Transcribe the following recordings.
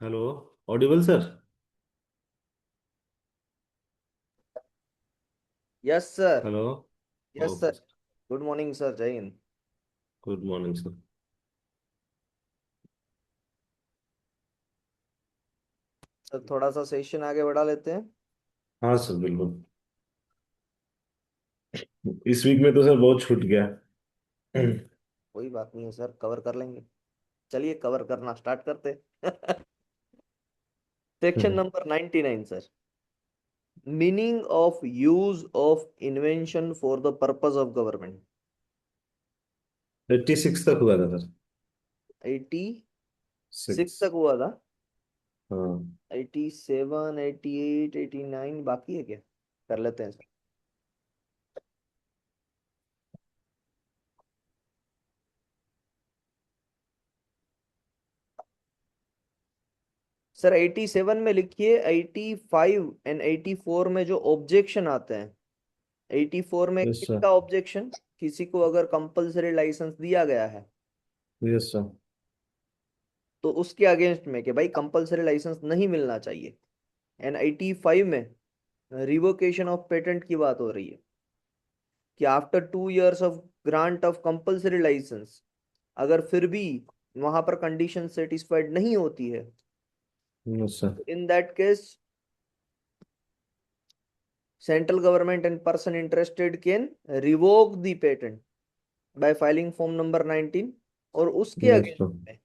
Hello. Audible sir. Yes sir. Hello. Yes okay sir. Sir. Good morning sir, जय हिंद। Good morning sir. Sir थोड़ा सा session आगे बढ़ा लेते हैं। हाँ सर बिल्कुल। इस वीक में तो सर बहुत छूट गया। कोई बात नहीं है सर, कवर कर लेंगे। चलिए कवर करना स्टार्ट करते। Section number 99 sir. Meaning of use of invention for the purpose of government. 86 तक हुआ था सर। 86 सिक्स। तक हुआ था। हाँ। 87, 88, 89 बाकी है क्या? कर लेते हैं सर। सर 87 में लिखिए। 85 एंड 84 में जो ऑब्जेक्शन आते हैं। 84 में यस सर। किसका ऑब्जेक्शन? किसी को अगर कंपलसरी लाइसेंस दिया गया है यस सर। तो उसके अगेंस्ट में कि भाई कंपलसरी लाइसेंस नहीं मिलना चाहिए। एंड 85 में रिवोकेशन ऑफ पेटेंट की बात हो रही है कि after 2 years of grant of compulsory licence, अगर फिर भी वहां पर कंडीशन सेटिस्फाइड नहीं होती है, yes sir. In that case central government and person interested can revoke the patent bye filing form number 19। और यस सर।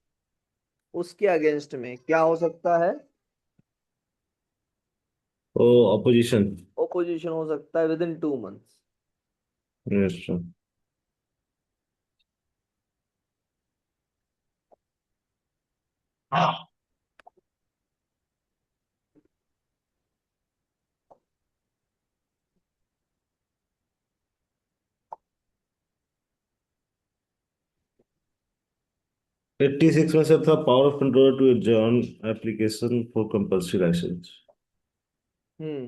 उसके अगेंस्ट में क्या हो सकता है? ओ अपोजिशन। ओपोजिशन हो सकता है within 2 months. Yes sir. 86 में सर था power of controller to adjourn application for compulsory licence. Hmm.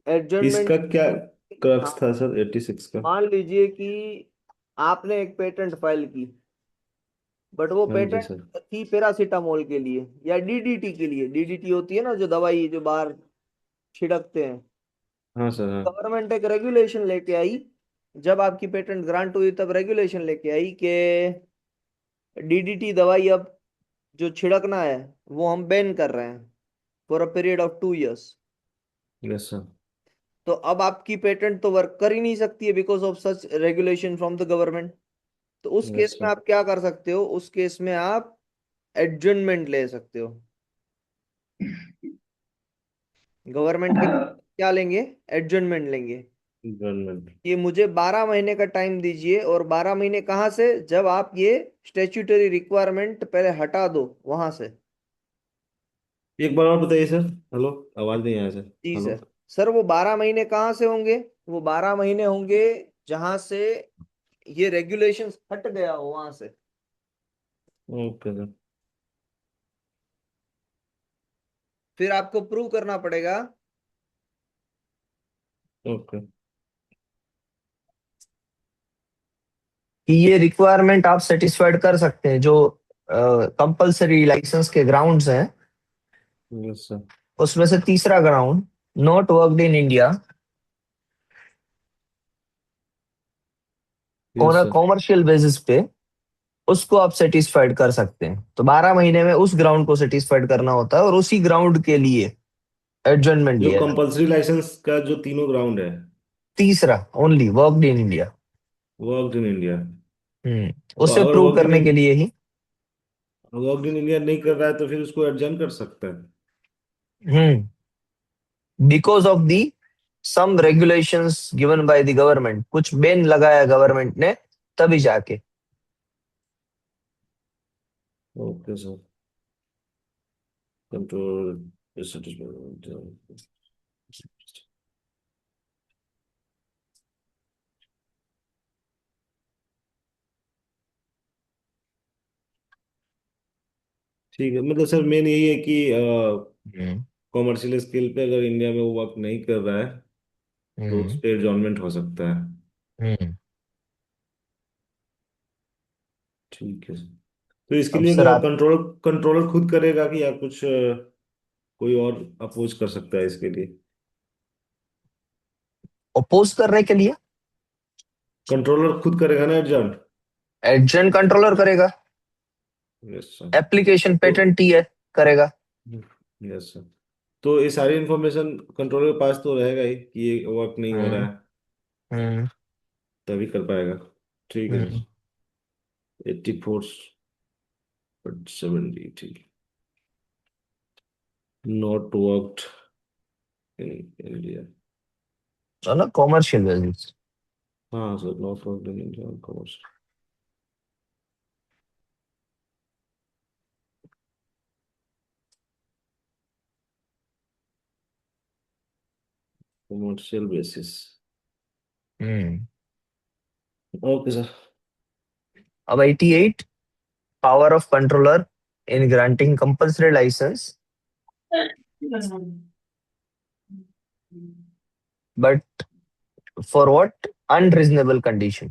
Adjournment. इसका क्या क्रक्स हाँ, था सर 86 का? मान लीजिए कि आपने एक पेटेंट फाइल की, बट वो हाँ जी सर। पेटेंट थी पैरासीटामोल के लिए या डीडीटी के लिए। डीडीटी होती है ना जो दवाई जो बाहर छिड़कते हैं। हाँ सर हाँ। गवर्नमेंट एक रेगुलेशन लेके आई। जब आपकी पेटेंट ग्रांट हुई तब रेगुलेशन लेके आई कि डीडीटी दवाई अब जो छिड़कना है वो हम बैन कर रहे हैं for a period of 2 years. Yes sir. तो अब आपकी पेटेंट तो वर्क कर ही नहीं सकती है because of such regulation from the government. तो उस यस केस में सर। आप क्या कर सकते हो? उस केस में आप एडजमेंट ले सकते हो। गवर्नमेंट के क्या लेंगे? एडजमेंट लेंगे गवर्नमेंट। कि मुझे 12 महीने का टाइम दीजिए। और 12 महीने कहाँ से? जब आप ये स्टेच्यूटरी रिक्वायरमेंट पहले हटा दो वहां से। एक बार और बताइए सर। हेलो। आवाज नहीं आया सर। जी हेलो। सर। सर वो 12 महीने कहाँ से होंगे? वो 12 महीने होंगे जहां से ये रेगुलेशंस हट गया हो वहां से। Okay sir. फिर आपको प्रूव करना पड़ेगा ओके। कि ये रिक्वायरमेंट आप सेटिस्फाइड कर सकते हैं। जो कंपलसरी लाइसेंस के ग्राउंड्स हैं यस सर। उसमें से तीसरा ground, not worked in India on yes a sir. Commercial basis पे, उसको आप सेटिस्फाइड कर सकते हैं। तो 12 महीने में उस ग्राउंड को सेटिस्फाइड करना होता है और उसी ग्राउंड के लिए एडजमेंट जो लिया जाता कंपलसरी लाइसेंस का जो तीनों ग्राउंड है। है। तीसरा, only worked in India. Worked in India. तो उसे अगर प्रूव वर्कड करने इन के लिए ही। वर्कड इन इंडिया नहीं कर रहा है तो फिर उसको एडजर्न कर सकता है। Hmm. Because of the some regulations given by the government, कुछ बैन लगाया गवर्नमेंट ने, तभी जाके। Okay sir. कंट्रोल। ठीक है मतलब सर मेन यही है कि हम्म। कॉमर्शियल स्केल पे अगर इंडिया में वो वर्क नहीं कर रहा है तो उस हम्म। पर एडजॉर्नमेंट हो सकता है। हम्म। ठीक है सर। तो इसके अब लिए सर क्या आप कंट्रोलर कंट्रोलर खुद करेगा कि या कुछ कोई और अपोज कर सकता है इसके लिए? अपोज करने के लिए कंट्रोलर खुद करेगा ना एडजॉर्न? एडजन कंट्रोलर करेगा, यस सर। एप्लीकेशन तो पेटेंट ही है करेगा। Yes sir. तो ये सारी इंफॉर्मेशन कंट्रोलर के पास तो रहेगा ही कि ये वर्क नहीं हो रहा हम्म। है, हम्म। तभी कर पाएगा। ठीक है हम्म। सर। 84/70 ठीक। Not worked in India. तो ना कॉमर्शियल बेसिस। हाँ sir, not worked in India commerce. Commercial basis. Hmm. Okay sir. अब 88, power of controller in granting compulsory licence but for what unreasonable condition.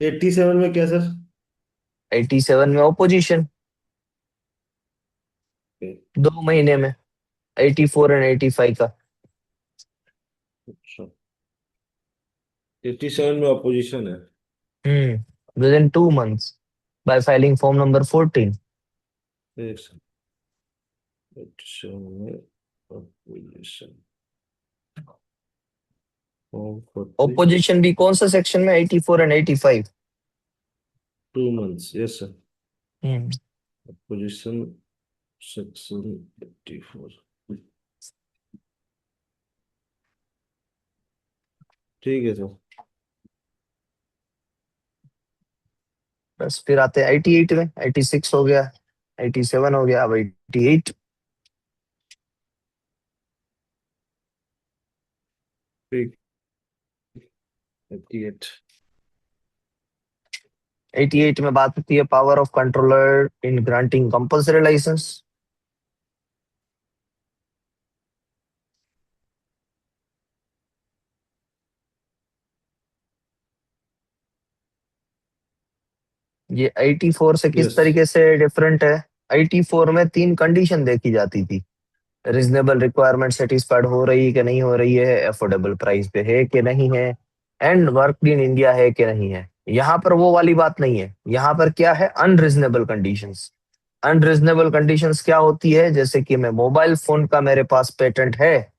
87 में क्या सर? 87 में opposition, Okay, 2 महीने में, 84 and 85 का। अच्छा। 87 में अपोजिशन है। Within 2 months by filing form number 14। एक सेकंड। 87 में अपोजिशन फॉर्म 40। ओपोजिशन भी कौन सा सेक्शन में, 84 and 85। 2 months, yes sir. Hmm. Opposition section 84। ठीक है सर। बस फिर आते हैं 88 में, 86 हो गया, 87 हो गया, अब 88। ठीक। 88। 88 में बात होती है power of controller in granting compulsory licence. ये 84 से किस यस। तरीके से डिफरेंट है। 84 में 3 कंडीशन देखी जाती थी। रीजनेबल रिक्वायरमेंट सेटिस्फाइड हो रही है कि नहीं हो रही है, अफोर्डेबल प्राइस पे है कि नहीं है, एंड वर्क इन इंडिया है कि नहीं है। यहाँ पर वो वाली बात नहीं है, यहाँ पर क्या है, अनरीजनेबल कंडीशंस। अनरीजनेबल कंडीशंस क्या होती है, जैसे कि मैं मोबाइल फोन का मेरे पास पेटेंट है,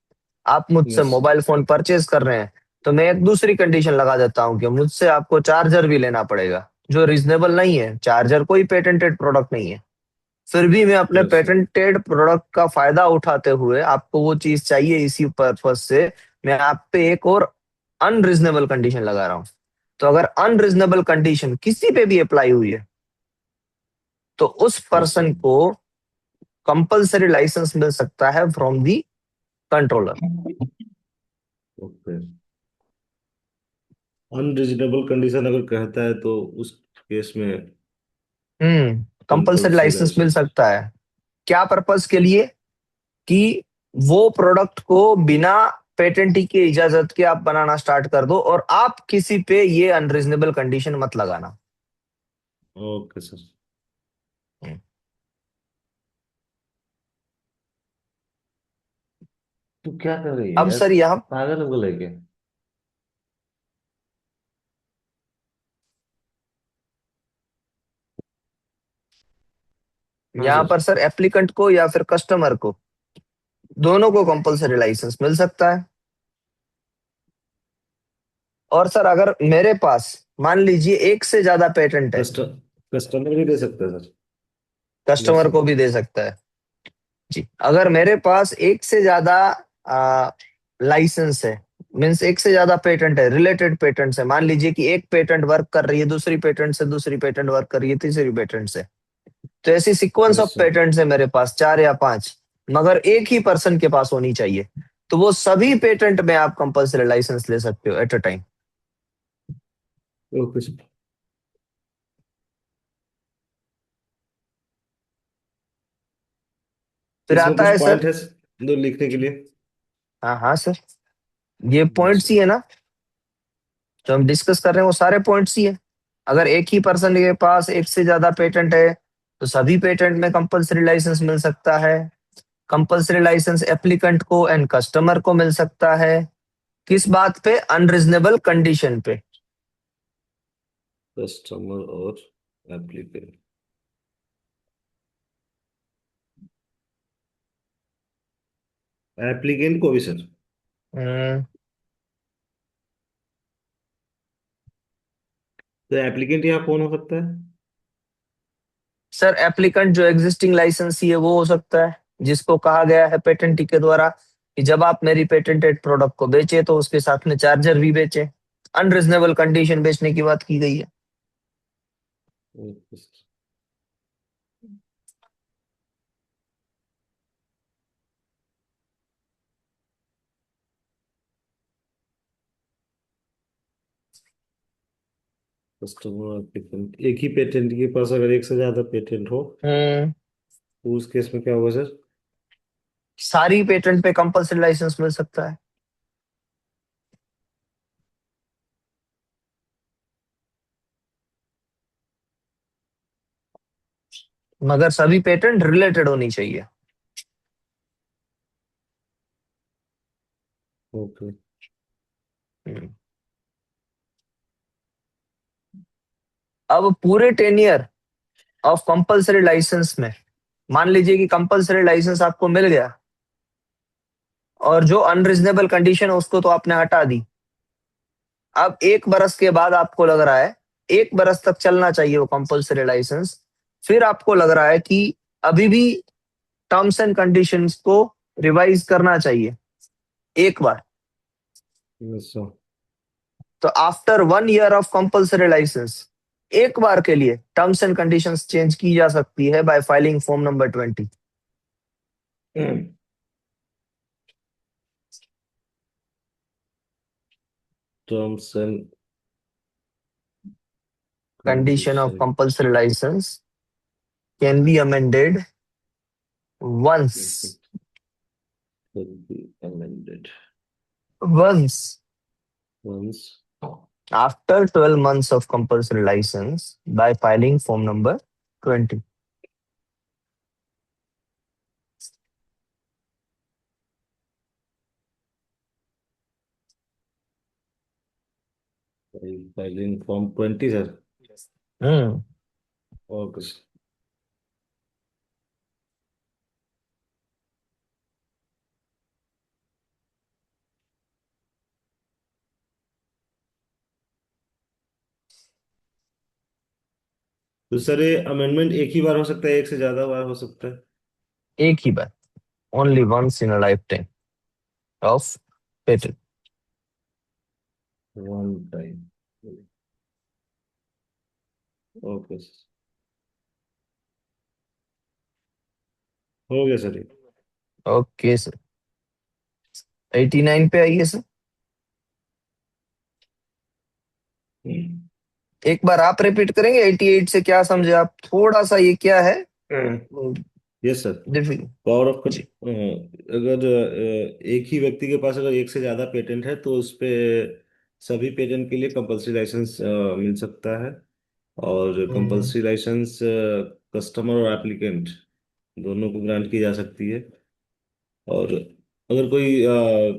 आप मुझसे यस। मोबाइल फोन परचेज कर रहे हैं, तो मैं एक दूसरी कंडीशन लगा देता हूँ कि मुझसे आपको चार्जर भी लेना पड़ेगा, जो रीजनेबल नहीं है। चार्जर कोई पेटेंटेड प्रोडक्ट नहीं है, फिर भी मैं अपने यस सर। पेटेंटेड प्रोडक्ट का फायदा उठाते हुए आपको वो चीज चाहिए, इसी पर्पज से मैं आप पे एक और अनरीजनेबल कंडीशन लगा रहा हूं। तो अगर अनरीजनेबल कंडीशन किसी पे भी अप्लाई हुई है, तो उस यस सर। पर्सन को कंपलसरी लाइसेंस मिल सकता है from the controller. Okay. Unreasonable condition अगर कहता है तो उस केस में कंपलसरी कंपल्सरी लाइसेंस मिल लाइसेंस। सकता है। क्या पर्पस के लिए, कि वो प्रोडक्ट को बिना पेटेंट की इजाजत के आप बनाना स्टार्ट कर दो, और आप किसी पे ये अनरीजनेबल कंडीशन मत लगाना। Okay sir. हम्म। तू क्या कर रही है अब यार? सर यहाँ, पागल हो गए क्या? हाँ यहाँ सर। पर सर एप्लीकेंट को या फिर कस्टमर को, दोनों को कंपलसरी लाइसेंस मिल सकता है। और सर अगर मेरे पास मान लीजिए एक से ज्यादा पेटेंट है, कस्टमर भी दे सकता है सर? Yes customer sir. को भी दे सकता है। जी, अगर मेरे पास एक से ज्यादा लाइसेंस है, मीन्स एक से ज्यादा पेटेंट है, रिलेटेड पेटेंट है, मान लीजिए कि एक पेटेंट वर्क कर रही है दूसरी पेटेंट से, दूसरी पेटेंट वर्क कर रही है तीसरी पेटेंट से, तो ऐसी sequence yes of sir. Patents है मेरे पास 4 या 5, मगर एक ही पर्सन के पास होनी चाहिए, तो वो सभी पेटेंट में आप कंपल्सरी लाइसेंस ले सकते हो at a time. Okay sir. फिर इसमें आता कुछ है सर, पॉइंट है जो लिखने के लिए? हाँ हाँ सर, ये यस पॉइंट्स सर। ही है ना, जो हम डिस्कस कर रहे हैं वो सारे पॉइंट्स ही है। अगर एक ही पर्सन के पास एक से ज्यादा पेटेंट है, तो सभी पेटेंट में कंपलसरी लाइसेंस मिल सकता है। कंपलसरी लाइसेंस एप्लीकेंट को एंड कस्टमर को मिल सकता है। किस बात पे? अनरिजनेबल कंडीशन पे। कस्टमर और एप्लीकेंट। एप्लीकेंट को भी सर? हम्म, तो एप्लीकेंट यहाँ कौन हो सकता है? सर एप्लीकेंट जो एग्जिस्टिंग लाइसेंसी है वो हो सकता है, जिसको कहा गया है पेटेंटी के द्वारा कि जब आप मेरी पेटेंटेड प्रोडक्ट को बेचे तो उसके साथ में चार्जर भी बेचे। अनरिजनेबल कंडीशन बेचने की बात की गई है। कस्टमर एप्लीकेंट, एक ही पेटेंट के पास अगर एक से ज्यादा पेटेंट हो हम्म, तो उस केस में क्या होगा सर? सारी पेटेंट पे कंपलसरी लाइसेंस मिल सकता है, मगर सभी पेटेंट रिलेटेड होनी चाहिए। ओके। हम्म। अब पूरे 10 ईयर ऑफ कंपलसरी लाइसेंस में मान लीजिए कि कंपलसरी लाइसेंस आपको मिल गया और जो अनरिजनेबल कंडीशन है उसको तो आपने हटा दी। अब 1 बरस के बाद आपको लग रहा है 1 बरस तक चलना चाहिए वो कंपलसरी लाइसेंस, फिर आपको लग रहा है कि अभी भी टर्म्स एंड कंडीशंस को रिवाइज करना चाहिए एक बार। Yes sir. तो after 1 year of compulsory license एक बार के लिए टर्म्स एंड कंडीशंस चेंज की जा सकती है by filing form number 20। Terms and condition of condition compulsory licence can be amended once will be amended once once after 12 months of compulsory license by filing form number 20। filing form 20 sir. Hmm, okay sir. तो sir ये amendment एक ही बार हो सकता है, एक से ज्यादा बार हो सकता है? एक ही बार, only once in a lifetime of patent. One time. Okay sir. हो गया सर ये। ओके सर, 89 पे आइए सर। एक बार आप रिपीट करेंगे 88 से क्या समझे आप? थोड़ा सा ये क्या है yes sir. Difficult. Power of जी। अगर एक ही व्यक्ति के पास अगर एक से ज्यादा पेटेंट है तो उस पे सभी पेटेंट के लिए कंपलसरी लाइसेंस मिल सकता है। और हम्म, कंपलसरी लाइसेंस कस्टमर और एप्लीकेंट दोनों को ग्रांट की जा सकती है। और अगर कोई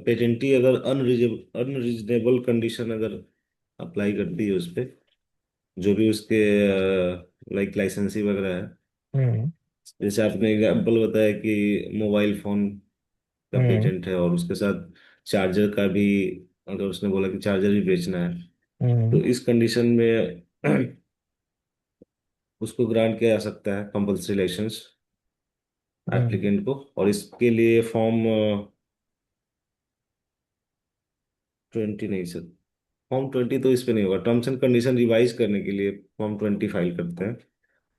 पेटेंटी अगर अनरिजनेबल कंडीशन अगर अप्लाई करती है उस पे, जो भी उसके लाइक लाइसेंसी वगैरह है, हम्म, जैसे आपने एग्जाम्पल बताया कि मोबाइल फोन का हम्म, पेटेंट है और उसके साथ चार्जर का भी, अगर उसने बोला कि चार्जर भी बेचना है, तो हम्म, इस कंडीशन में उसको ग्रांट किया जा सकता है कंपल्सरी लाइसेंस हम्म, एप्लीकेंट को। और इसके लिए फॉर्म 20 नहीं सर, फॉर्म 20 तो इस पे नहीं होगा। टर्म्स एंड कंडीशन रिवाइज करने के लिए फॉर्म 20 फाइल करते हैं।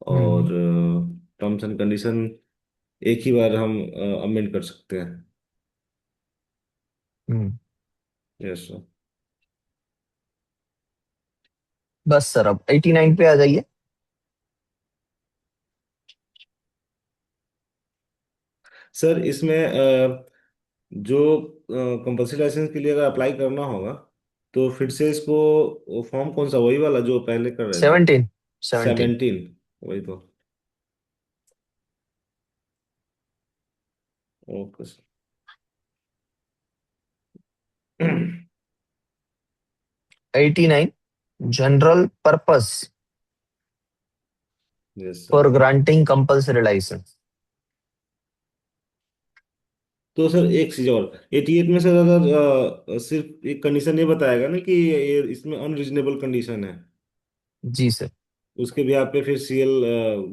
और हम्म, टर्म्स एंड कंडीशन एक ही बार हम अमेंड कर सकते हैं। हम्म। Yes sir. बस सर अब 89 पे आ जाइए। सर इसमें जो कंपल्सरी लाइसेंस के लिए अगर अप्लाई करना होगा तो फिर से इसको फॉर्म कौन सा, वही वाला जो पहले कर रहे थे? 17, 17। 17? वही तो। Okay sir. 89, general purpose yes sir. For granting compulsory licence. तो सर एक चीज और, 88 में सर अगर सिर्फ एक कंडीशन ये बताएगा ना कि ये इसमें अनरीजनेबल कंडीशन है, जी सर। उसके भी पे फिर सीएल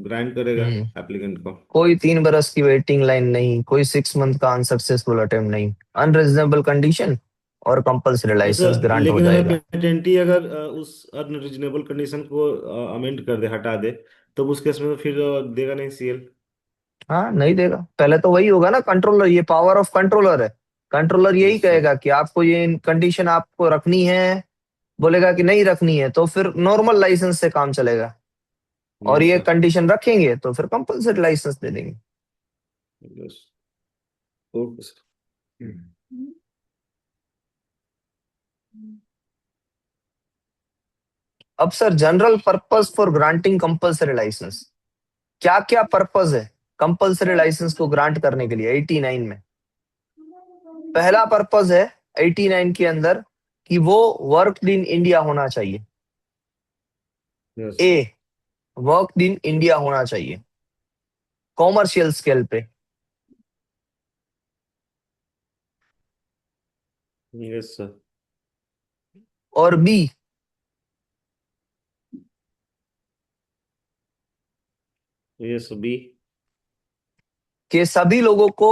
ग्रांट करेगा हम्म। एप्लीकेंट को। कोई 3 बरस की वेटिंग लाइन नहीं, कोई 6 मंथ का अनसक्सेसफुल अटेम्प्ट नहीं, अनरिजनेबल कंडीशन और कंपल्सरी लाइसेंस सर ग्रांट हो लेकिन अगर जाएगा। पेटेंटी अगर उस अनरीजनेबल कंडीशन को अमेंड कर दे, हटा दे, तब उस केस में तो फिर देगा नहीं सीएल। हाँ नहीं देगा, पहले तो वही होगा ना कंट्रोलर, ये पावर ऑफ कंट्रोलर है। कंट्रोलर यही यस सर। कहेगा कि आपको ये कंडीशन आपको रखनी है, बोलेगा कि नहीं रखनी है तो फिर नॉर्मल लाइसेंस से काम चलेगा, और यस ये सर। कंडीशन रखेंगे तो फिर कंपल्सरी लाइसेंस दे देंगे। यस। Okay sir. अब sir, general purpose for granting compulsory license, क्या क्या पर्पस है कंपल्सरी लाइसेंस को ग्रांट करने के लिए 89 में। पहला पर्पस है 89 के अंदर कि वो वर्क इन इंडिया होना चाहिए। Yes. A, work in India होना चाहिए कॉमर्शियल स्केल पे। Yes sir. और बी, यस बी। के सभी लोगों को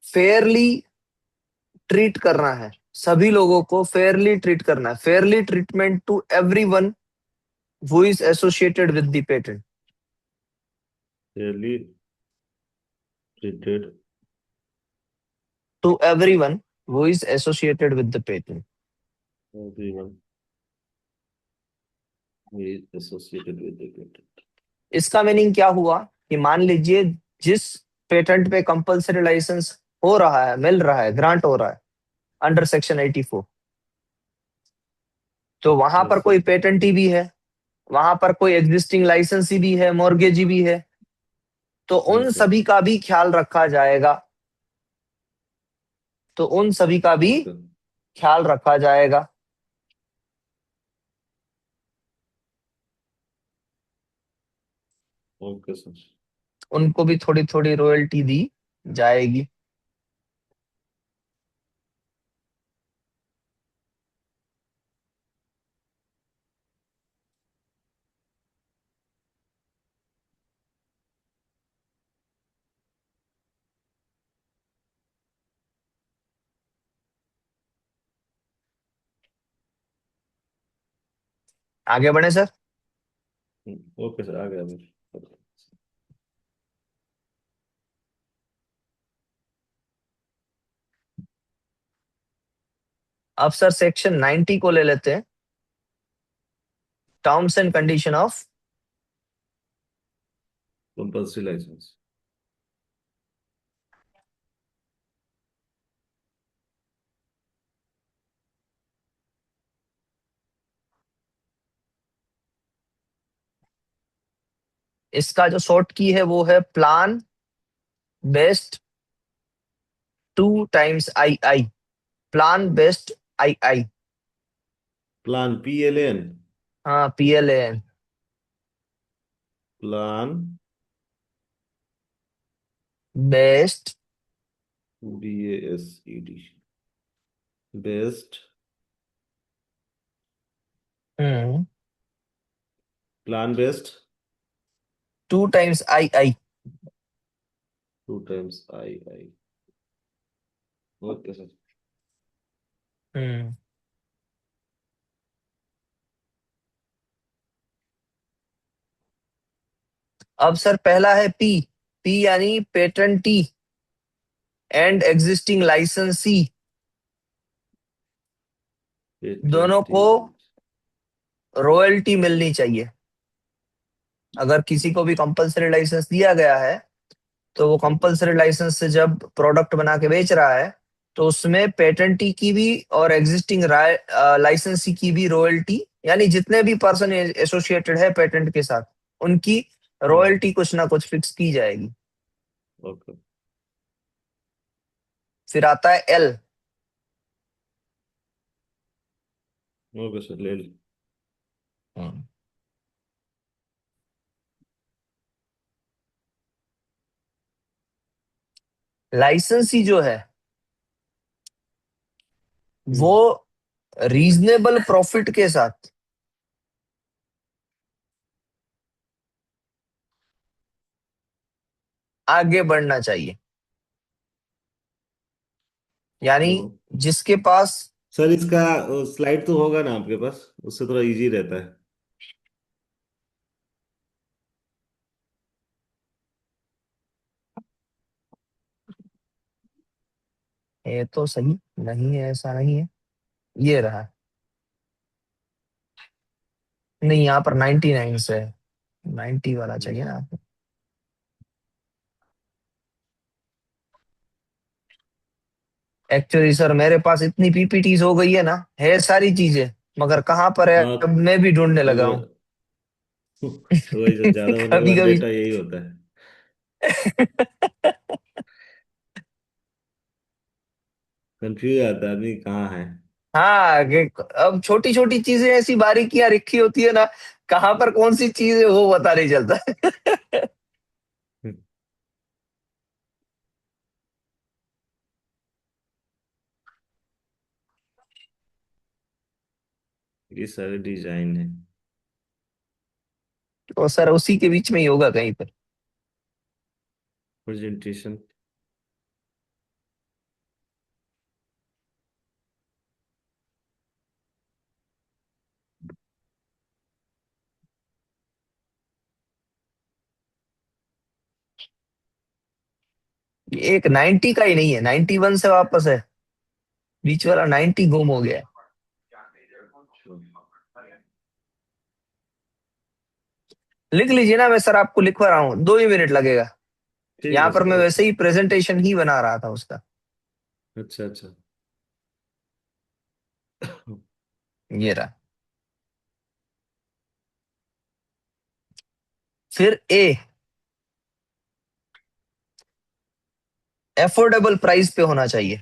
फेयरली ट्रीट करना है, सभी लोगों को फेयरली ट्रीट करना है, fairly treatment to everyone who is associated with the patent. Fairly treated to everyone who is associated with the patent. Everyone associated with the patent. इसका मीनिंग क्या हुआ कि मान लीजिए जिस पेटेंट पे कंपल्सरी लाइसेंस हो रहा है, मिल रहा है, ग्रांट हो रहा है अंडर सेक्शन 84, तो वहां पर यस कोई सर। पेटेंटी भी है, वहां पर कोई एग्जिस्टिंग लाइसेंसी भी है, मॉर्गेजी भी है, तो उन यस सर। सभी का भी ख्याल रखा जाएगा, तो उन सभी का भी ओके। ख्याल रखा जाएगा। Okay sir. उनको भी थोड़ी थोड़ी रॉयल्टी दी जाएगी। आगे बढ़े सर। ओके सर, आ गया मैं। अब सर सेक्शन 90 को ले लेते हैं, terms and condition of. Compulsory license. इसका जो शॉर्ट की है वो है plan based 2 times I, plan based I. Plan PLAN। हाँ PLAN। Plan based. BASED। Best. Hmm. Plan best 2 times I. 2 times I। Okay sir. Hmm. अब sir पहला है पी, पी यानी पेटेंटी एंड एग्जिस्टिंग लाइसेंसी, दोनों पेटेंटी। को रॉयल्टी मिलनी चाहिए। अगर किसी को भी कंपलसरी लाइसेंस दिया गया है तो वो कंपलसरी लाइसेंस से जब प्रोडक्ट बना के बेच रहा है तो उसमें पेटेंटी की भी और एग्जिस्टिंग लाइसेंसी की भी रॉयल्टी, यानी जितने भी पर्सन एसोसिएटेड है पेटेंट के साथ उनकी रॉयल्टी कुछ ना कुछ फिक्स की जाएगी। ओके। फिर आता है एल। ओके सर, ले ली। लाइसेंसी जो है वो हम्म। रीजनेबल प्रॉफिट के साथ आगे बढ़ना चाहिए। यानी हेलो जिसके पास, सर, इसका स्लाइड तो होगा ना आपके पास? उससे थोड़ा इजी रहता है। ये तो सही नहीं है, ऐसा नहीं है, ये रहा। नहीं, यहाँ पर 99 से है, 90 वाला चाहिए ना आपको। एक्चुअली सर मेरे पास इतनी पीपीटीज हो गई है ना, है सारी चीजें, मगर कहाँ पर है हाँ, अब मैं भी ढूंढने तो लगा हूँ। तो वही सर, ज्यादा होने के कभी बाद कभी डेटा यही होता है। कंफ्यूज आता है आदमी कहाँ है। हाँ अब छोटी छोटी चीजें ऐसी बारीकियां रखी होती है ना, कहाँ पर कौन सी चीज है वो पता नहीं चलता। ये सारे डिजाइन है। तो सर उसी के बीच में ही होगा कहीं पर। प्रेजेंटेशन। एक 90 का ही नहीं है, 91 से वापस है, बीच वाला 90 गुम हो गया है। लिख लीजिए ना, मैं सर आपको लिखवा रहा हूँ, 2 ही मिनट लगेगा। ठीक यहाँ है पर सर, मैं ओके। वैसे ही प्रेजेंटेशन ही बना रहा था उसका। अच्छा अच्छा। ये रहा। फिर ए, एफोर्डेबल प्राइस पे होना चाहिए।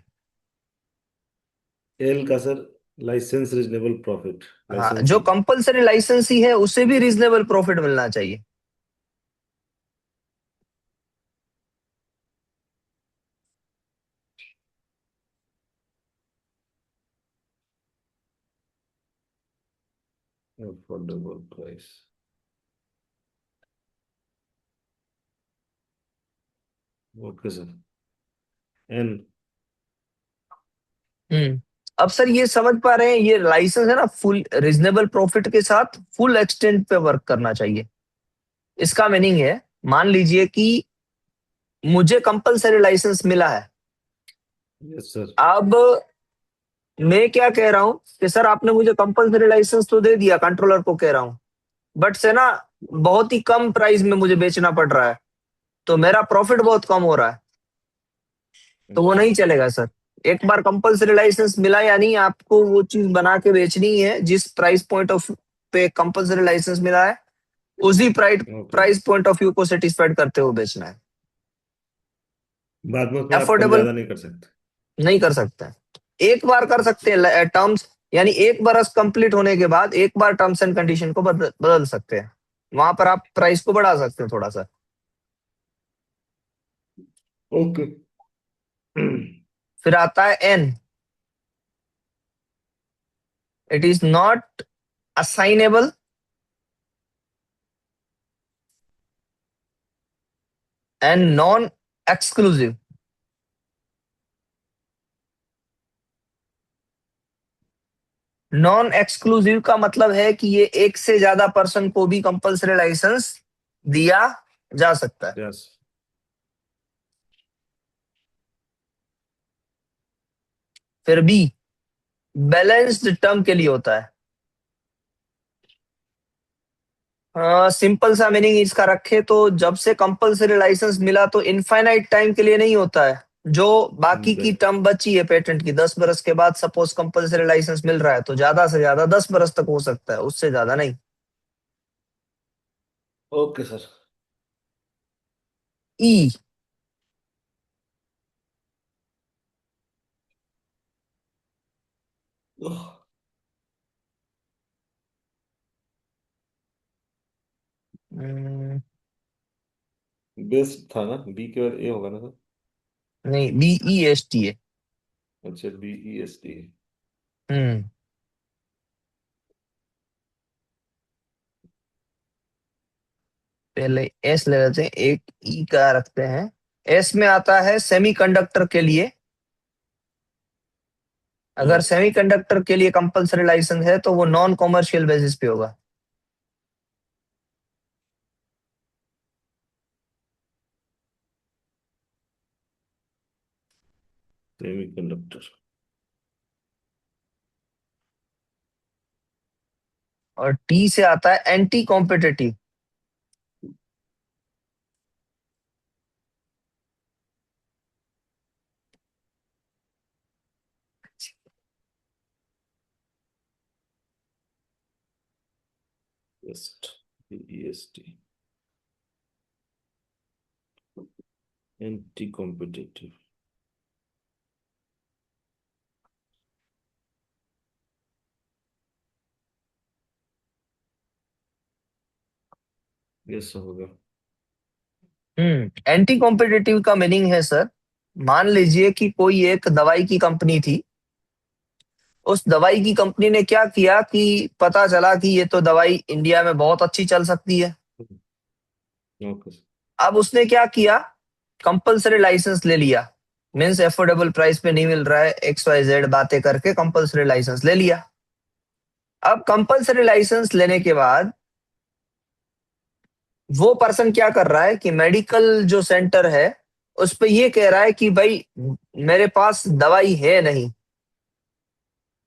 एल का सर, लाइसेंस रीजनेबल प्रॉफिट, हाँ, जो लाइसेंसी। कंपलसरी लाइसेंसी है उसे भी रीजनेबल प्रॉफिट मिलना चाहिए। Affordable price. Okay sir. N. Hmm. अब सर ये समझ पा रहे हैं, ये लाइसेंस है ना, फुल रीजनेबल प्रॉफिट के साथ फुल एक्सटेंट पे वर्क करना चाहिए। इसका मीनिंग है, मान लीजिए कि मुझे कंपलसरी लाइसेंस मिला है। Yes sir. अब मैं क्या कह रहा हूं कि सर आपने मुझे कंपलसरी लाइसेंस तो दे दिया, कंट्रोलर को कह रहा हूं, बट से ना बहुत ही कम प्राइस में मुझे बेचना पड़ रहा है, तो मेरा प्रॉफिट बहुत कम हो रहा है, तो वो अच्छा। नहीं चलेगा सर। एक बार कंपलसरी लाइसेंस मिला, यानी आपको वो चीज बना के बेचनी है जिस प्राइस पॉइंट ऑफ पे कंपलसरी लाइसेंस मिला है, उसी price okay. Price point of view को सेटिस्फाइड करते हुए बेचना है। बाद में उसमें आप कम अफोर्डेबल ज्यादा नहीं कर सकते। नहीं कर सकते हैं। एक बार कर सकते हैं टर्म्स, यानी एक बरस कंप्लीट होने के बाद एक बार टर्म्स एंड कंडीशन को बदल सकते हैं, वहां पर आप प्राइस को बढ़ा सकते हैं थोड़ा सा। ओके। फिर आता है N, it is not assignable and non exclusive. Non exclusive का मतलब है कि ये एक से ज्यादा पर्सन को भी कंपलसरी लाइसेंस दिया जा सकता है। यस। फिर बी, बैलेंस्ड टर्म के लिए होता है। सिंपल सा मीनिंग इसका रखे तो, जब से कंपलसरी लाइसेंस मिला तो इनफाइनाइट टाइम के लिए नहीं होता है। जो बाकी की टर्म बची है पेटेंट की, 10 बरस के बाद सपोज कंपलसरी लाइसेंस मिल रहा है, तो ज्यादा से ज्यादा 10 बरस तक हो सकता है, उससे ज्यादा नहीं। Okay sir. ई, बेस्ट था ना, बी के बाद ए होगा ना सर? नहीं, BEST है। अच्छा, BEST। हम्म पहले एस ले लेते हैं, एक ई का रखते हैं। एस में आता है सेमीकंडक्टर के लिए। अगर सेमीकंडक्टर के लिए कंपलसरी लाइसेंस है तो वो नॉन कॉमर्शियल बेसिस पे होगा। सेमीकंडक्टर। और टी से आता है anti competitive. Best, BEST, anti competitive. Yes होगा। एंटी कॉम्पिटिटिव का मीनिंग है सर, मान लीजिए कि कोई एक दवाई की कंपनी थी। उस दवाई की कंपनी ने क्या किया कि पता चला कि ये तो दवाई इंडिया में बहुत अच्छी चल सकती है। ओके। अब उसने क्या किया, कंपलसरी लाइसेंस ले लिया। मीन्स एफोर्डेबल प्राइस पे नहीं मिल रहा है, XYZ बातें करके कंपलसरी लाइसेंस ले लिया। अब कंपलसरी लाइसेंस लेने के बाद वो पर्सन क्या कर रहा है कि मेडिकल जो सेंटर है उस पे ये कह रहा है कि भाई मेरे पास दवाई है नहीं,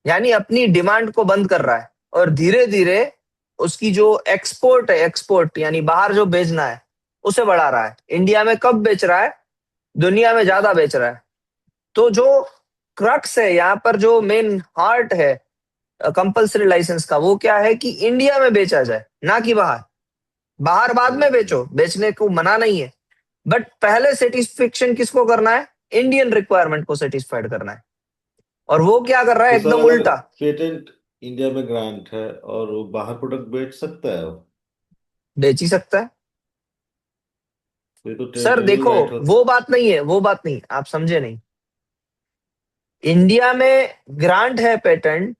यानी अपनी डिमांड को बंद कर रहा है। और धीरे धीरे उसकी जो एक्सपोर्ट है, एक्सपोर्ट यानी बाहर जो बेचना है, उसे बढ़ा रहा है। इंडिया में कब बेच रहा है, दुनिया में ज्यादा बेच रहा है। तो जो क्रक्स है यहाँ पर, जो मेन हार्ट है कंपलसरी लाइसेंस का, वो क्या है कि इंडिया में बेचा जाए, ना कि बाहर। बाहर बाद में बेचो, बेचने को मना नहीं है, बट पहले सेटिस्फेक्शन किसको करना है, इंडियन रिक्वायरमेंट को सेटिस्फाइड करना है। और वो क्या कर रहा है, तो सर एकदम अगर उल्टा। पेटेंट इंडिया में ग्रांट है और वो बाहर प्रोडक्ट बेच सकता है वो, बेच ही सकता है तो ये तो सर। टेरिटोरियल देखो, राइट होता। वो बात नहीं है, वो बात नहीं, आप समझे नहीं। इंडिया में ग्रांट है पेटेंट,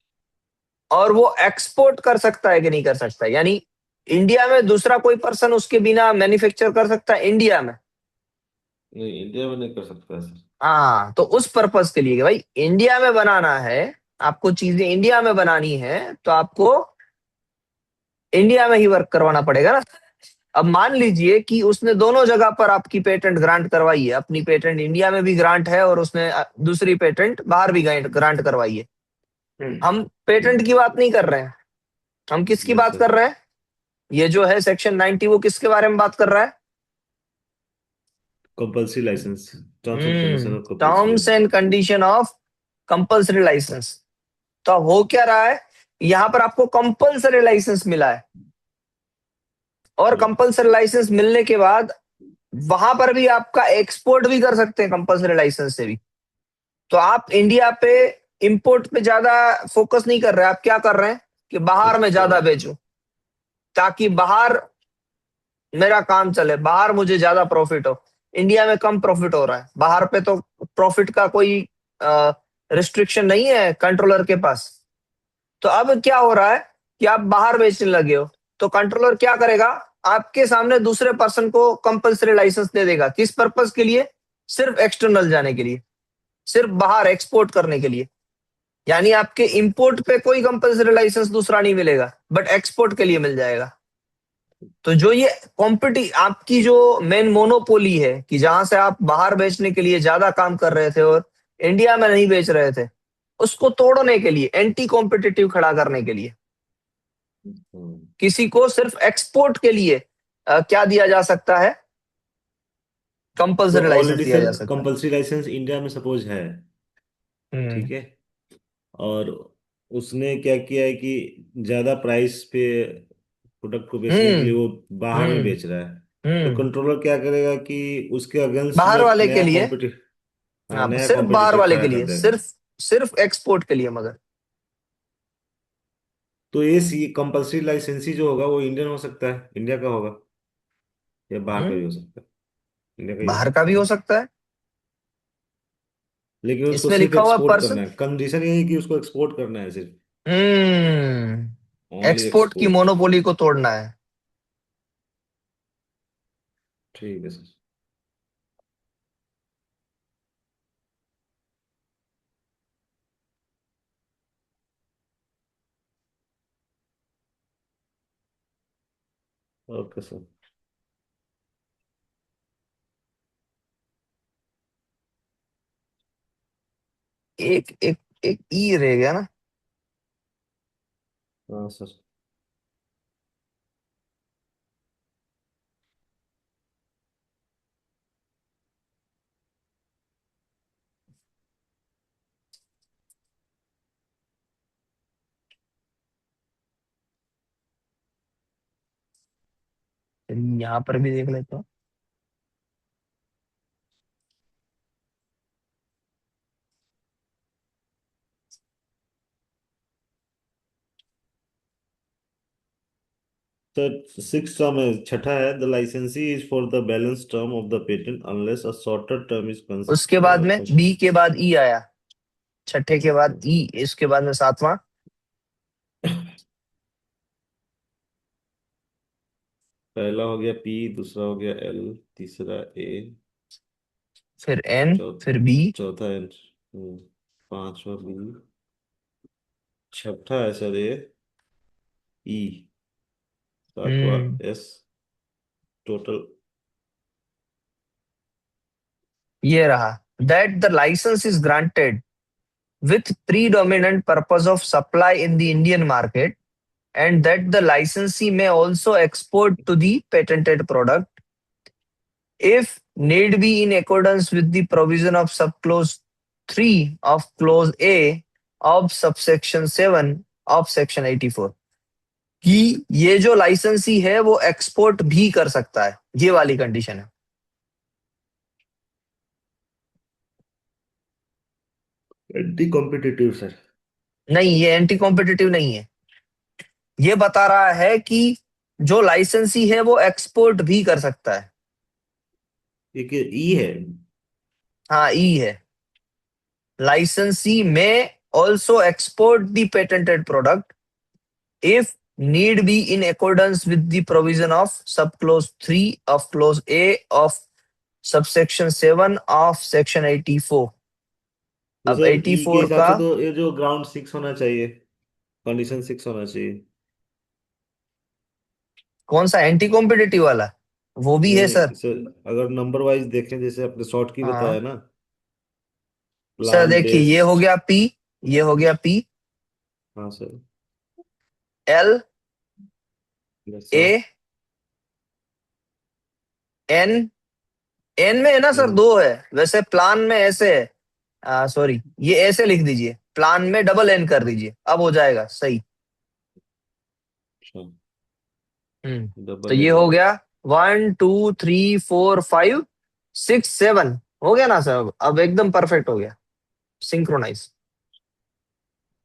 और वो एक्सपोर्ट कर सकता है कि नहीं कर सकता है, यानी इंडिया में दूसरा कोई पर्सन उसके बिना मैन्युफैक्चर कर सकता है इंडिया में। नहीं, इंडिया में नहीं कर सकता है सर। हाँ, तो उस पर्पस के लिए कि भाई इंडिया में बनाना है, आपको चीजें इंडिया में बनानी है, तो आपको इंडिया में ही वर्क करवाना पड़ेगा ना। अब मान लीजिए कि उसने दोनों जगह पर आपकी पेटेंट ग्रांट करवाई है, अपनी पेटेंट इंडिया में भी ग्रांट है और उसने दूसरी पेटेंट बाहर भी ग्रांट करवाई है। हम पेटेंट की बात नहीं कर रहे हैं, हम किसकी यस बात सर। कर रहे हैं। ये जो है सेक्शन 90, वो किसके बारे में बात कर रहा है। Compulsory licence, terms and condition of compulsory terms licence. And condition of compulsory licence. तो अब हो क्या रहा है, यहां पर आपको कंपल्सरी लाइसेंस मिला है, और कंपल्सरी लाइसेंस मिलने के बाद वहां पर भी आपका एक्सपोर्ट भी कर सकते हैं कंपल्सरी लाइसेंस से भी। तो आप इंडिया पे इंपोर्ट पे ज्यादा फोकस नहीं कर रहे, आप क्या कर रहे हैं कि बाहर में ज्यादा एक्सपोर्ट। बेचो, ताकि बाहर मेरा काम चले, बाहर मुझे ज्यादा प्रॉफिट हो। इंडिया में कम प्रॉफिट हो रहा है, बाहर पे तो प्रॉफिट का कोई रिस्ट्रिक्शन नहीं है कंट्रोलर के पास। तो अब क्या हो रहा है कि आप बाहर बेचने लगे हो, तो कंट्रोलर क्या करेगा, आपके सामने दूसरे पर्सन को कंपलसरी लाइसेंस दे देगा। किस पर्पस के लिए, सिर्फ एक्सटर्नल जाने के लिए, सिर्फ बाहर एक्सपोर्ट करने के लिए। यानी आपके इंपोर्ट पे कोई कंपलसरी लाइसेंस दूसरा नहीं मिलेगा, बट एक्सपोर्ट के लिए मिल जाएगा। तो जो ये कॉम्पिटी आपकी जो मेन मोनोपोली है, कि जहां से आप बाहर बेचने के लिए ज्यादा काम कर रहे थे और इंडिया में नहीं बेच रहे थे, उसको तोड़ने के लिए, एंटी कॉम्पिटिटिव खड़ा करने के लिए, किसी को सिर्फ एक्सपोर्ट के लिए क्या दिया जा सकता है, तो कंपलसरी लाइसेंस ऑलरेडी दिया सर जा सकता है। कंपल्सरी लाइसेंस इंडिया में सपोज है, हम्म ठीक है, और उसने क्या किया है कि ज्यादा प्राइस पे प्रोडक्ट को बेचने के लिए हम्म वो बाहर में हम्म बेच रहा है। तो हम्म कंट्रोलर क्या करेगा कि उसके अगेंस्ट में बाहर एक वाले के नया लिए। कॉम्पिटिटर, हाँ, हाँ, नया सिर्फ बाहर कॉम्पिटिटर वाले खड़ा के कर लिए, देगा। सिर्फ सिर्फ एक्सपोर्ट के लिए, मगर तो ये सी कंपल्सरी लाइसेंसी जो होगा वो इंडियन हो सकता है, इंडिया का होगा, या बाहर का हम्म, भी हो सकता है? इंडिया का ही हो बाहर का भी सकता है। हो सकता है। लेकिन उसको इसमें सिर्फ लिखा हुआ एक्सपोर्ट पर्सन। करना है, कंडीशन यही है कि उसको एक्सपोर्ट करना है सिर्फ, ओनली एक्सपोर्ट की एक्सपोर्ट। मोनोपोली को तोड़ना है। ठीक है सर। Okay sir. एक एक एक ई रह गया ना। हाँ सर। चलिए यहाँ पर भी देख लेता हूँ। सर सिक्स टर्म है, छठा है, द लाइसेंसी is for the balance term of the patent unless a shorter term is उसके बाद में बी के बाद ई आया, छठे के बाद ई, इसके बाद में सातवां, पहला हो गया पी, दूसरा हो गया एल, तीसरा ए, फिर एन, चौथा, फिर बी। चौथा एन, पांचवा बी, छठा है सर ए, ई, सातवां हम्म, एस, टोटल। ये रहा। That the licence is granted with predominant purpose of supply in the Indian market, and that the licensee may also export to the patented product if need be in accordance with the provision of subclause 3 of clause A of subsection 7 of section 84, कि ये जो लाइसेंसी है वो export भी कर सकता है, ये वाली कंडीशन है। Anti competitive sir. नहीं, ये एंटी कॉम्पिटिटिव नहीं है। ये बता रहा है कि जो लाइसेंसी है वो एक्सपोर्ट भी कर सकता है। एक ई है। हाँ, ई है। licensee may also export the patented product if need be in accordance with the provision of subclause 3 of clause A of subsection 7 of section 84। तो अब सर ई के 84 हिसाब का से तो ये जो ग्राउंड सिक्स होना चाहिए, कंडीशन सिक्स होना चाहिए। कौन सा एंटी कॉम्पिटिटिव वाला? वो भी नहीं है नहीं सर। सर, अगर नंबर वाइज देखें जैसे आपने शॉर्ट की बताया हाँ ना, सर, प्लान देखिए ये हो बेस्ड। गया पी, ये हो गया पी, हाँ सर। एल, यस ए, सर। एन। एन में है ना सर, हम्म, दो है वैसे, प्लान में ऐसे है। सॉरी, ये ऐसे लिख दीजिए, प्लान में डबल एन कर दीजिए, अब हो जाएगा सही। अच्छा। हम्म, तो डबल ये एन। हो गया 1 2 3 4 5 6 7, हो गया ना सर? अब एकदम परफेक्ट हो गया, सिंक्रोनाइज। तो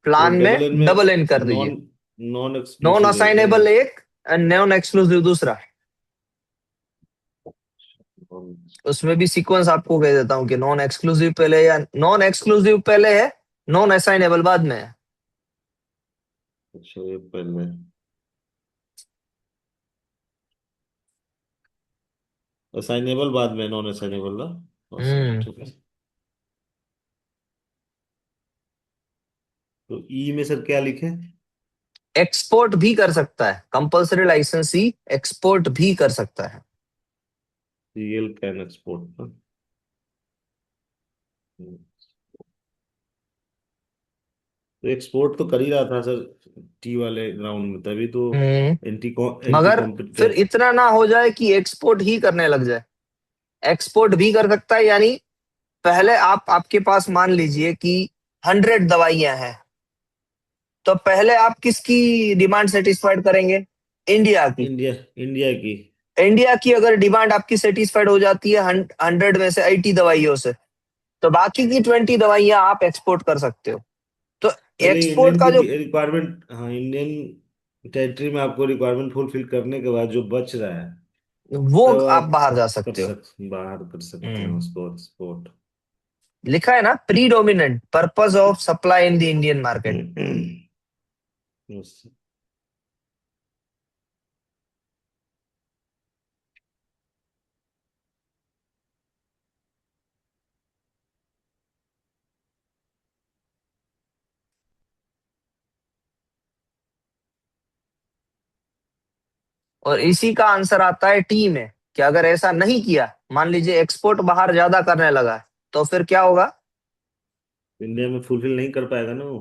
प्लान डबल में एन में डबल एन कर नॉन दीजिए। नॉन नॉन एक्सक्लूसिव है क्या ये? असाइनेबल एक, एंड नॉन एक्सक्लूसिव दूसरा। उसमें भी सीक्वेंस आपको कह देता हूँ कि नॉन एक्सक्लूसिव पहले या नॉन एक्सक्लूसिव पहले है, नॉन असाइनेबल बाद में है। अच्छा ये पहले, असाइनेबल बाद में, नॉन असाइनेबल ना। हाँ सर हम्म, ठीक है। तो ई में सर क्या लिखे? एक्सपोर्ट भी कर सकता है, कंपल्सरी लाइसेंस ही एक्सपोर्ट भी कर सकता है। रियल कैन एक्सपोर्ट ना। हम्म। तो एक्सपोर्ट तो कर ही रहा था सर, टी वाले ग्राउंड में, तभी तो हम्म, एंटी मगर फिर कॉम्पिटिटिव। इतना ना हो जाए कि एक्सपोर्ट ही करने लग जाए। एक्सपोर्ट भी कर सकता है, यानी पहले आपके पास मान लीजिए कि 100 दवाइयां हैं, तो पहले आप किसकी डिमांड सेटिस्फाइड करेंगे? इंडिया की। इंडिया, इंडिया की। इंडिया की अगर डिमांड आपकी सेटिस्फाइड हो जाती है 100 में से 80 दवाइयों से, तो बाकी की 20 दवाइयां आप एक्सपोर्ट कर सकते हो। तो पहले एक्सपोर्ट इंडियन का की जो रिक्वायरमेंट, हाँ, इंडियन टेरिटरी में आपको रिक्वायरमेंट फुलफिल करने के बाद जो बच रहा है, वो तब आप आप बाहर जा कर सकते हो। बाहर कर सकते हैं हम्म। उसको एक्सपोर्ट। लिखा है ना, predominant purpose of supply in the Indian market. उस- और इसी का आंसर आता है टी में, कि अगर ऐसा नहीं किया, मान लीजिए एक्सपोर्ट बाहर ज्यादा करने लगा, तो फिर क्या होगा? इंडिया में फुलफिल नहीं कर पाएगा ना वो,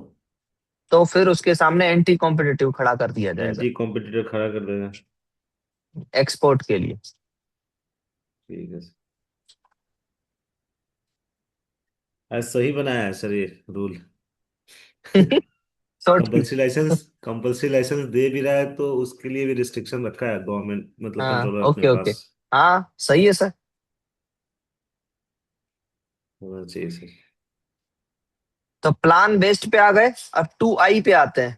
तो फिर उसके सामने एंटी कॉम्पिटिटिव खड़ा कर दिया जाएगा एंटी कॉम्पिटिटर खड़ा कर देगा। एक्सपोर्ट के लिए। ठीक है, आज सही बनाया है सर ये रूल। सो कंपल्सरी लाइसेंस दे भी रहा है तो उसके लिए भी रिस्ट्रिक्शन रखा है गवर्नमेंट, मतलब हाँ, कंट्रोलर अपने ओके ओके। पास हाँ सही है सर। होना चाहिए सर। तो प्लान बेस्ड पे आ गए, अब 2I पे आते हैं।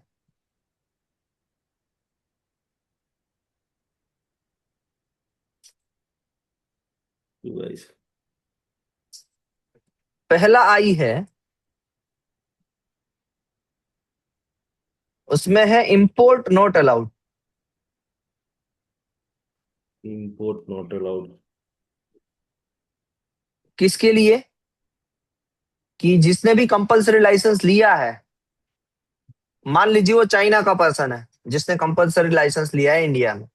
तो guys, पहला आई है, उसमें है import not allowed. import not allowed। किसके लिए? कि जिसने भी कंपलसरी लाइसेंस लिया है, मान लीजिए वो चाइना का पर्सन है जिसने कंपलसरी लाइसेंस लिया है इंडिया में।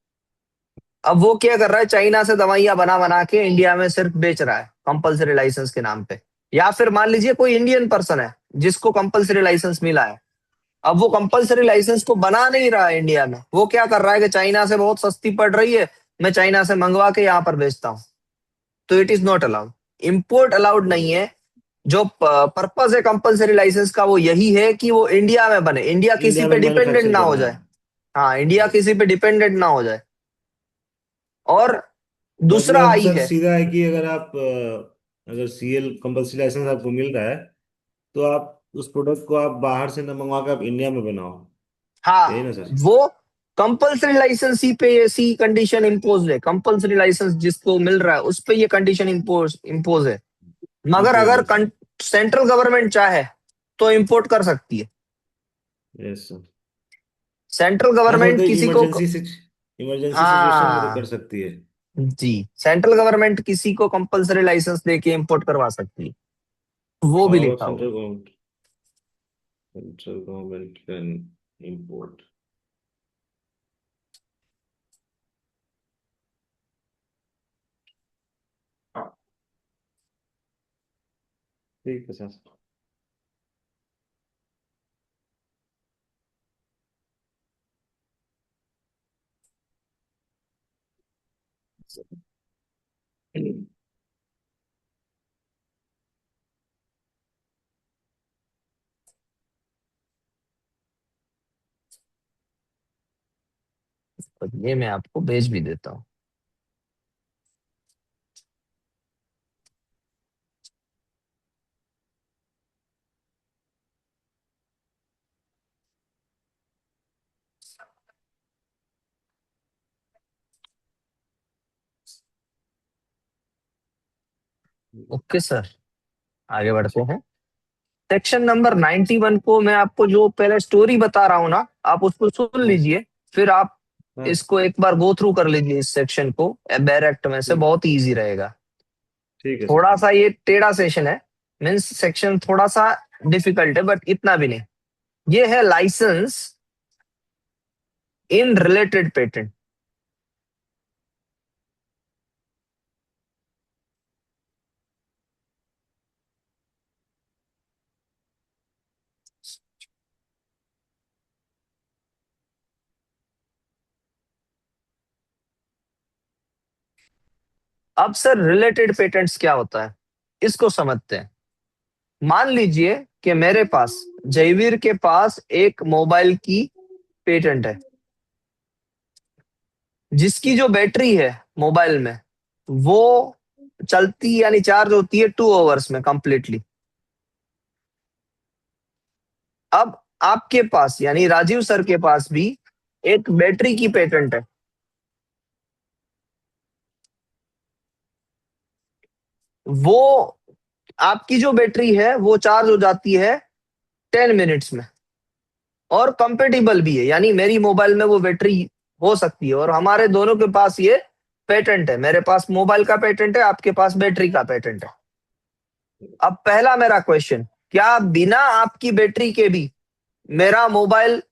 अब वो क्या कर रहा है, चाइना से दवाइयां बना बना के इंडिया में सिर्फ बेच रहा है कंपलसरी लाइसेंस के नाम पे। या फिर मान लीजिए कोई इंडियन पर्सन है जिसको कंपलसरी लाइसेंस मिला है, अब वो कंपलसरी लाइसेंस को बना नहीं रहा है इंडिया में, वो क्या कर रहा है कि चाइना से बहुत सस्ती पड़ रही है, मैं चाइना से मंगवा के यहाँ पर बेचता हूँ। तो it is not allowed. Import allowed नहीं है। जो पर्पस है कंपलसरी लाइसेंस का वो यही है कि वो इंडिया में बने, इंडिया किसी इंडिया पे में डिपेंडेंट मैन्युफैक्चर ना हो करना जाए। है। हाँ, इंडिया यस। किसी पे डिपेंडेंट ना हो जाए। और दूसरा मतलब आई सर है। सीधा है कि अगर आप अगर सीएल कंपल्सरी लाइसेंस आपको मिल रहा है तो आप उस प्रोडक्ट को आप बाहर से न मंगवा के आप इंडिया में बनाओ, यही हाँ, ना सर? वो कंपलसरी लाइसेंस ही पे ऐसी कंडीशन इम्पोज है, कंपलसरी लाइसेंस जिसको मिल रहा है उस पे ये कंडीशन इम्पोज इम्पोज है। मगर इम्पोज अगर है सर। सेंट्रल गवर्नमेंट चाहे तो इंपोर्ट कर सकती है। Yes sir. सेंट्रल हाँ सर, तो गवर्नमेंट किसी को इमरजेंसी सिचुएशन में तो कर हाँ सकती है। जी, सेंट्रल गवर्नमेंट किसी को कंपलसरी लाइसेंस देके इंपोर्ट करवा सकती है, वो भी पावर ऑफ लिखा हुआ। Central government can import. ठीक है सर। तो ये मैं आपको भेज भी देता हूँ। ओके सर, आगे बढ़ते हैं। सेक्शन नंबर 91 को मैं आपको जो पहले स्टोरी बता रहा हूँ ना, आप उसको सुन हाँ लीजिए, फिर आप हाँ। इसको एक बार गो थ्रू कर लीजिए इस सेक्शन को, बेर एक्ट में से ठीक बहुत इजी रहेगा। ठीक है सर। थोड़ा सा ये टेढ़ा सेशन है, मीन्स सेक्शन थोड़ा सा डिफिकल्ट है, बट इतना भी नहीं। ये है लाइसेंस इन रिलेटेड पेटेंट। अब सर रिलेटेड पेटेंट्स क्या होता है, इसको समझते हैं। मान लीजिए कि मेरे पास, जयवीर के पास एक मोबाइल की पेटेंट है, जिसकी जो बैटरी है मोबाइल में, वो चलती यानी चार्ज होती है 2 आवर्स में कंप्लीटली। अब आपके पास यानी राजीव सर के पास भी एक बैटरी की पेटेंट है। वो आपकी जो बैटरी है वो चार्ज हो जाती है 10 मिनट्स में, और कंपेटिबल भी है, यानी मेरी मोबाइल में वो बैटरी हो सकती है, और हमारे दोनों के पास ये पेटेंट है। मेरे पास मोबाइल का पेटेंट है, आपके पास बैटरी का पेटेंट है। अब पहला मेरा क्वेश्चन, क्या बिना आपकी बैटरी के भी मेरा मोबाइल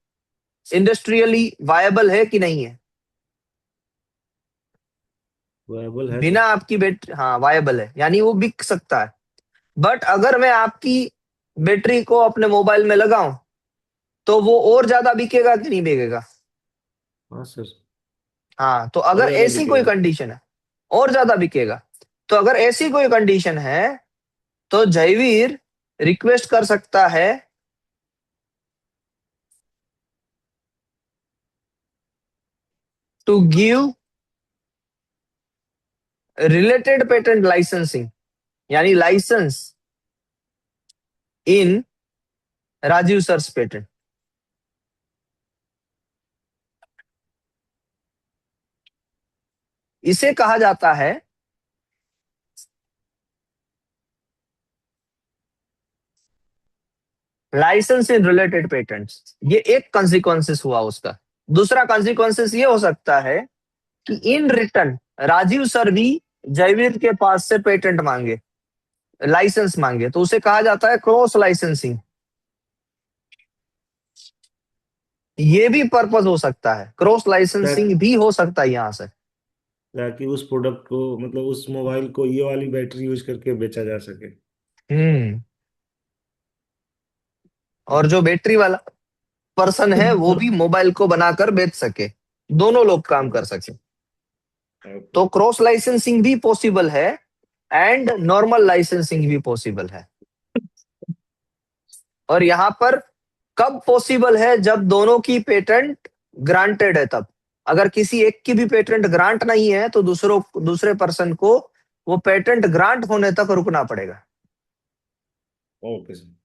इंडस्ट्रियली वायबल है कि नहीं है? वायबल है बिना सर। आपकी बैटरी, हाँ वायबल है, यानी वो बिक सकता है। बट अगर मैं आपकी बैटरी को अपने मोबाइल में लगाऊं तो वो और ज्यादा बिकेगा कि नहीं बिकेगा? हाँ सर, हाँ, तो और अगर ज्यादा ऐसी कोई बिकेगा। कंडीशन है, और ज्यादा बिकेगा। तो अगर ऐसी कोई कंडीशन है तो जयवीर रिक्वेस्ट कर सकता है to give related patent licensing, यानी licence in Rajiv sir's patent. इसे कहा जाता है लाइसेंस इन रिलेटेड पेटेंट्स। ये एक कंसिक्वेंसेस हुआ उसका। दूसरा कंसिक्वेंसेस ये हो सकता है कि इन रिटर्न राजीव सर भी जयवीर के पास से पेटेंट मांगे, लाइसेंस मांगे, तो उसे कहा जाता है क्रॉस लाइसेंसिंग। ये भी पर्पस हो सकता है, क्रॉस ताकि लाइसेंसिंग भी हो सकता है यहां से। ताकि उस प्रोडक्ट को, मतलब उस मोबाइल को ये वाली बैटरी यूज करके बेचा जा सके। हम्म। और जो बैटरी वाला पर्सन है वो भी मोबाइल को बनाकर बेच सके, दोनों लोग काम कर सके। ओके। तो क्रॉस लाइसेंसिंग भी पॉसिबल है एंड नॉर्मल लाइसेंसिंग भी पॉसिबल है। और यहां पर कब पॉसिबल है? जब दोनों की पेटेंट ग्रांटेड है तब। अगर किसी एक की भी पेटेंट ग्रांट नहीं है तो दूसरे पर्सन को वो पेटेंट ग्रांट होने तक रुकना पड़ेगा। Okay sir.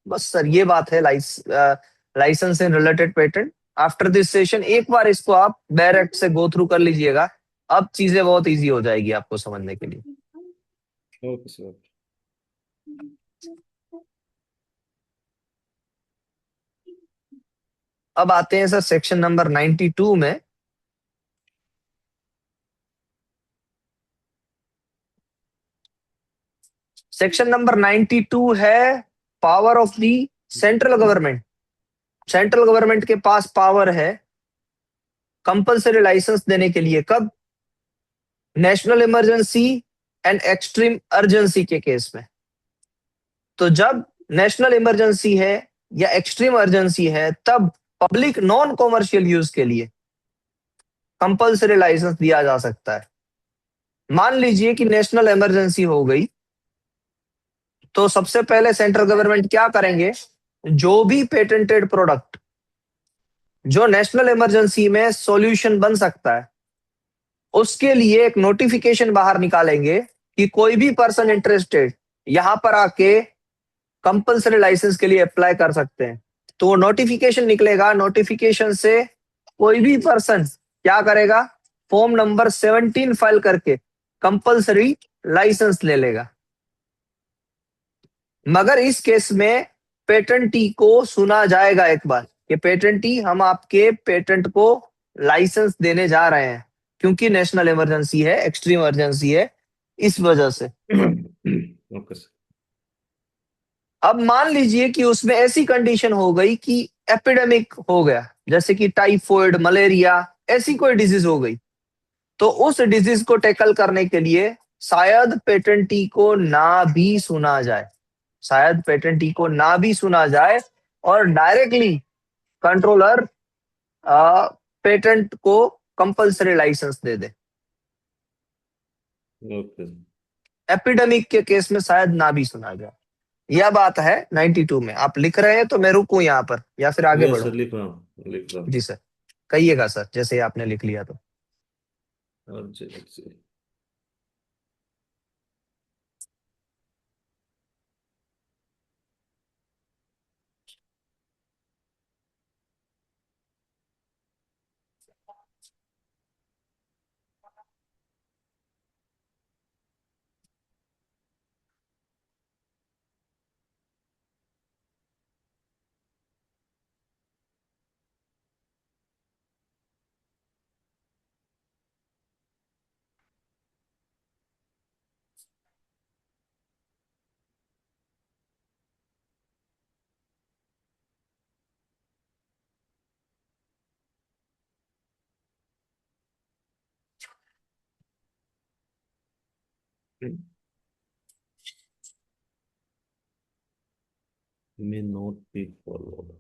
बस सर, ये बात है licence in related patent. After this session एक बार इसको आप डायरेक्ट से गो थ्रू कर लीजिएगा, अब चीजें बहुत इजी हो जाएगी आपको समझने के लिए। Okay sir. अब आते हैं सर सेक्शन नंबर 92 में। सेक्शन नंबर 92 है power of the central government. Central government के पास पावर है कंपलसरी लाइसेंस देने के लिए। कब? National emergency and extreme urgency के केस में। तो जब नेशनल इमरजेंसी है या एक्सट्रीम अर्जेंसी है तब पब्लिक नॉन कॉमर्शियल यूज के लिए कंपलसरी लाइसेंस दिया जा सकता है। मान लीजिए कि नेशनल इमरजेंसी हो गई, तो सबसे पहले सेंट्रल गवर्नमेंट क्या करेंगे? जो भी पेटेंटेड प्रोडक्ट जो नेशनल इमरजेंसी में सॉल्यूशन बन सकता है उसके लिए एक नोटिफिकेशन बाहर निकालेंगे कि कोई भी पर्सन इंटरेस्टेड यहां पर आके कंपलसरी लाइसेंस के लिए अप्लाई कर सकते हैं। तो वो नोटिफिकेशन निकलेगा, नोटिफिकेशन से कोई भी पर्सन क्या करेगा? फॉर्म नंबर 17 फाइल करके कंपलसरी लाइसेंस ले लेगा। मगर इस केस में पेटेंटी को सुना जाएगा एक बार कि पेटेंटी, हम आपके पेटेंट को लाइसेंस देने जा रहे हैं क्योंकि नेशनल इमरजेंसी है, एक्सट्रीम इमरजेंसी है, इस वजह से। Okay sir. अब मान लीजिए कि उसमें ऐसी कंडीशन हो गई कि एपिडेमिक हो गया, जैसे कि टाइफॉइड, मलेरिया, ऐसी कोई डिजीज हो गई, तो उस डिजीज को टैकल करने के लिए शायद पेटेंटी को ना भी सुना जाए, शायद पेटेंटी को ना भी सुना जाए और डायरेक्टली कंट्रोलर पेटेंट को कंपलसरी लाइसेंस दे दे। Okay sir. एपिडेमिक के केस में शायद ना भी सुना जाए। यह बात है 92 में। आप लिख रहे हैं तो मैं रुकूं यहाँ पर या फिर आगे यस बढ़ूं? सर, लिख रहा हूँ, लिख रहा हूँ। जी सर, कहिएगा सर जैसे ही आपने लिख लिया तो। और चलिए। may not be followed।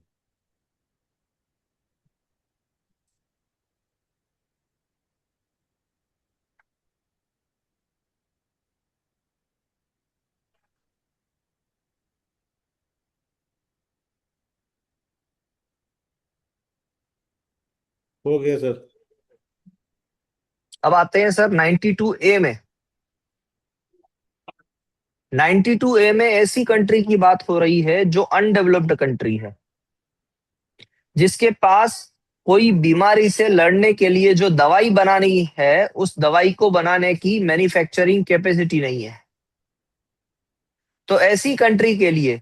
हो गया सर। अब आते हैं सर 92A में। 92A में ऐसी कंट्री की बात हो रही है जो अनडेवलप्ड कंट्री है, जिसके पास कोई बीमारी से लड़ने के लिए जो दवाई बनानी है, उस दवाई को बनाने की मैन्युफैक्चरिंग कैपेसिटी नहीं है। तो ऐसी कंट्री के लिए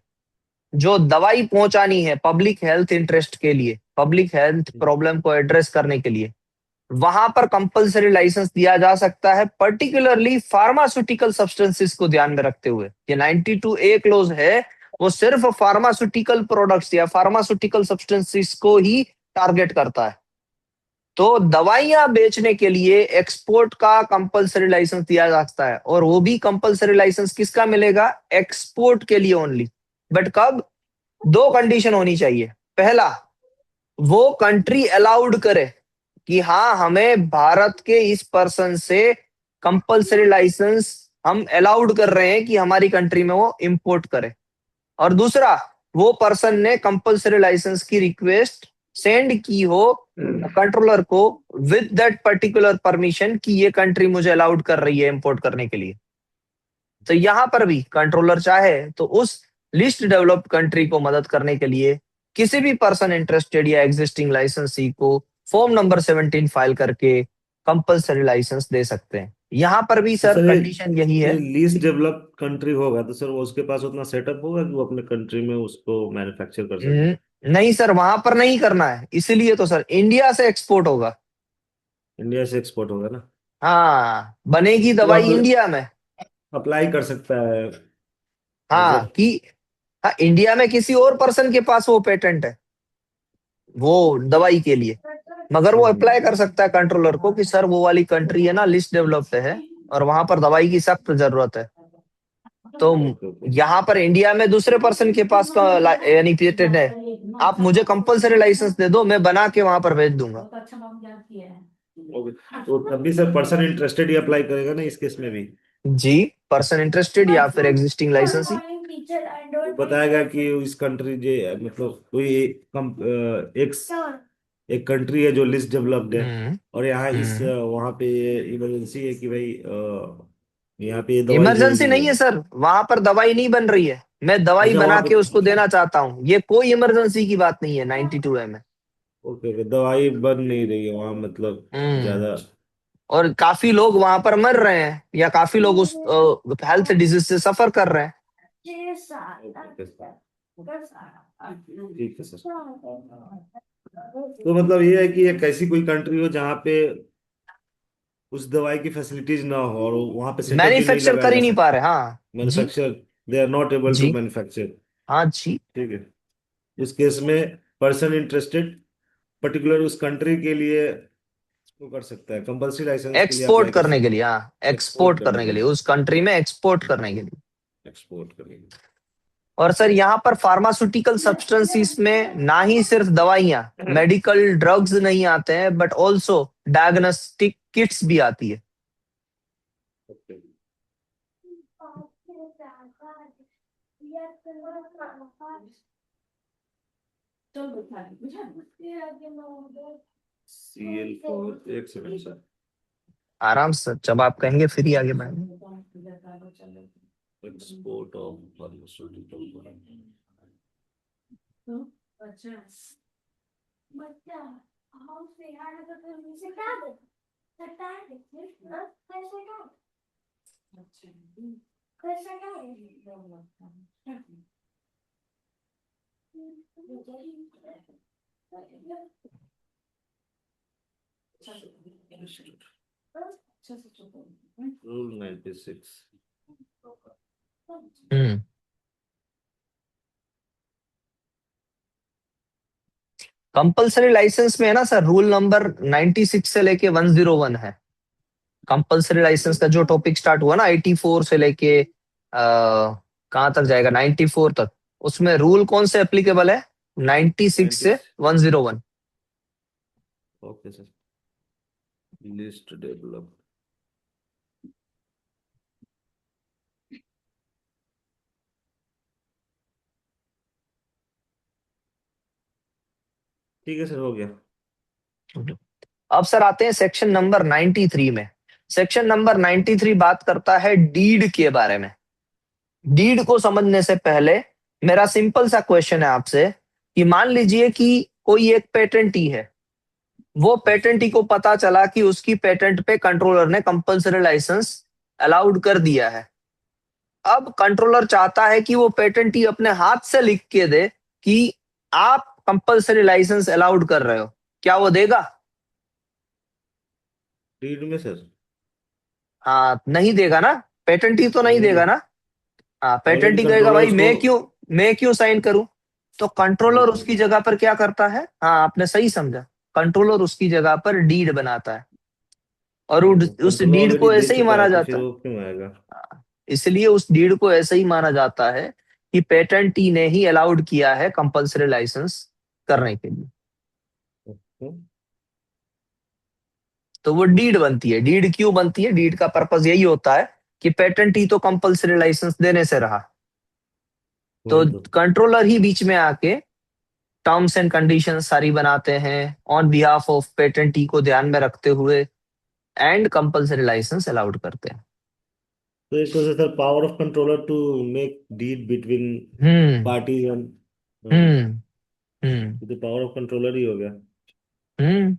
जो दवाई पहुंचानी है पब्लिक हेल्थ इंटरेस्ट के लिए, पब्लिक हेल्थ प्रॉब्लम को एड्रेस करने के लिए, वहां पर कंपलसरी लाइसेंस दिया जा सकता है, पर्टिकुलरली फार्मास्यूटिकल सब्सटेंसेस को ध्यान में रखते हुए। ये 92A क्लोज है, वो सिर्फ फार्मास्यूटिकल प्रोडक्ट्स या फार्मास्यूटिकल सब्सटेंसेस को ही टारगेट करता है। तो दवाइयां बेचने के लिए एक्सपोर्ट का कंपलसरी लाइसेंस दिया जा सकता है, और वो भी कंपलसरी लाइसेंस किसका मिलेगा? एक्सपोर्ट के लिए ओनली। बट कब? दो कंडीशन होनी चाहिए। पहला, वो कंट्री अलाउड करे कि हाँ, हमें भारत के इस पर्सन से कंपलसरी लाइसेंस हम अलाउड कर रहे हैं कि हमारी कंट्री में वो इंपोर्ट करे। और दूसरा, वो पर्सन ने कंपलसरी लाइसेंस की रिक्वेस्ट सेंड की हो कंट्रोलर को विद दैट पर्टिकुलर परमिशन कि ये कंट्री मुझे अलाउड कर रही है इंपोर्ट करने के लिए। तो यहां पर भी कंट्रोलर चाहे तो उस लिस्ट डेवलप्ड कंट्री को मदद करने के लिए किसी भी पर्सन इंटरेस्टेड या एग्जिस्टिंग लाइसेंसी को फॉर्म नंबर 17 फाइल करके कंपलसरी लाइसेंस दे सकते हैं। यहां पर भी तो सर सर कंडीशन यही है। ये लीस्ट डेवलप्ड कंट्री होगा तो सर वो उसके पास उतना सेटअप होगा कि वो अपने कंट्री में उसको मैन्युफैक्चर कर सके। नहीं सर, वहां पर नहीं करना है, इसीलिए तो सर इंडिया से एक्सपोर्ट होगा। इंडिया से एक्सपोर्ट होगा ना। हाँ, बनेगी तो दवाई अब इंडिया में। अप्लाई कर सकता है एज ए। हाँ कि हाँ, इंडिया में किसी और पर्सन के पास वो पेटेंट है वो दवाई के लिए, मगर वो अप्लाई कर सकता है कंट्रोलर को कि सर वो वाली कंट्री है ना, लिस्ट डेवलप्ड है और वहां पर दवाई की सख्त जरूरत है। तो ओके ओके। यहाँ पर इंडिया में दूसरे पर्सन के पास का यानी पेटेंट है, आप मुझे कंपलसरी लाइसेंस दे दो, मैं बना के वहां पर भेज दूंगा। ओके, तो तभी सर पर्सन इंटरेस्टेड ही अप्लाई करेगा ना इस केस में भी। जी, पर्सन इंटरेस्टेड या फिर एग्जिस्टिंग लाइसेंसी। वो बताएगा कि इस कंट्री जे मतलब कोई एक एक कंट्री है जो लिस्ट डेवलप्ड है हम्म और यहाँ इस हम्म वहाँ पे इमरजेंसी है कि भाई यहाँ पे ये दवाई इमरजेंसी जरूरी है। नहीं है सर, वहां पर दवाई नहीं बन रही है, मैं दवाई अच्छा बना वहाँ के उसको पे। देना चाहता हूँ, ये कोई इमरजेंसी की बात नहीं है 92A में। ओके ओके, दवाई बन नहीं रही है वहाँ मतलब हम्म ज्यादा। और काफी लोग वहां पर मर रहे हैं या काफी लोग उस हेल्थ डिजीज से सफर कर रहे हैं। ओके ठीक है सर। तो मतलब ये है कि एक ऐसी कोई कंट्री हो जहाँ पे उस दवाई की फैसिलिटीज ना हो और वहां पे सेटअप भी नहीं मैन्युफैक्चर लगाया कर जा ही नहीं पा सकता। रहे। हाँ जी। Manufacture they are not able to जी। मैन्युफैक्चर। हाँ जी। ठीक है। इस केस में पर्सन इंटरेस्टेड पर्टिकुलर उस कंट्री के लिए वो कर सकता है, कंपल्सरी लाइसेंस के लिए एक्सपोर्ट अप्लाई कर करने के सकता लिए, हाँ, है एक्सपोर्ट एक्सपोर्ट करने करने के के लिए, लिए। उस कंट्री में एक्सपोर्ट करने के लिए। एक्सपोर्ट करने के लिए। और सर यहाँ पर फार्मास्यूटिकल सब्सटेंसीज में ना ही सिर्फ दवाइयाँ, मेडिकल ड्रग्स नहीं आते हैं, बट ऑल्सो डायग्नोस्टिक किट्स भी आती है। ओके। CL4 एक सेकंड सर। आराम से, जब आप कहेंगे फिर ही आगे बढ़ेंगे। Export of pharmaceutical. Rule 96। Hmm compulsory licence में है ना सर, रूल नंबर 96 से लेके 101 है। कंपलसरी लाइसेंस का जो टॉपिक स्टार्ट हुआ ना 84 से लेके कहाँ तक जाएगा, 94 तक, उसमें रूल कौन से एप्लीकेबल है, 96 90। से 101। Okay sir. List develop. ठीक है सर, हो गया। अब सर आते हैं सेक्शन नंबर 93 में। सेक्शन नंबर 93 बात करता है डीड के बारे में। डीड को समझने से पहले मेरा सिंपल सा क्वेश्चन है आपसे कि मान लीजिए कि कोई एक पेटेंटी है, वो पेटेंटी को पता चला कि उसकी पेटेंट पे कंट्रोलर ने कंपलसरी लाइसेंस अलाउड कर दिया है। अब कंट्रोलर चाहता है कि वो पेटेंटी अपने हाथ से लिख के दे कि आप कंपलसरी लाइसेंस अलाउड कर रहे हो, क्या वो देगा? रीड में सर? हाँ नहीं देगा ना, पेटेंटी तो नहीं नहीं। देगा ना। हाँ ऑलरेडी पेटेंटी कहेगा कंट्रोलर भाई उसको। मैं क्यों साइन करूं। तो कंट्रोलर बिल्कुल। उसकी जगह पर क्या करता है, हाँ आपने सही समझा, कंट्रोलर उसकी जगह पर डीड बनाता है। और उस कंट्रोलर डीड ऑलरेडी को दे ऐसे ही चुका माना है, तो जाता फिर है। वो क्यों आएगा? हाँ, इसलिए उस डीड को ऐसे ही माना जाता है कि पेटेंटी ने ही अलाउड किया है कंपलसरी लाइसेंस करने के लिए। हम्म, तो वो डीड बनती है। डीड क्यों बनती है, डीड का पर्पज यही होता है कि पेटेंटी तो कंपलसरी लाइसेंस देने से रहा, तो वही तो। कंट्रोलर ही बीच में आके टर्म्स एंड कंडीशन सारी बनाते हैं ऑन बिहाफ ऑफ पेटेंटी को ध्यान में रखते हुए, एंड कंपलसरी लाइसेंस अलाउड करते हैं। तो एक तरह से sir, power of controller to make deal between hmm parties and. Hmm hmm ये तो पावर ऑफ कंट्रोलर ही हो गया। हम्म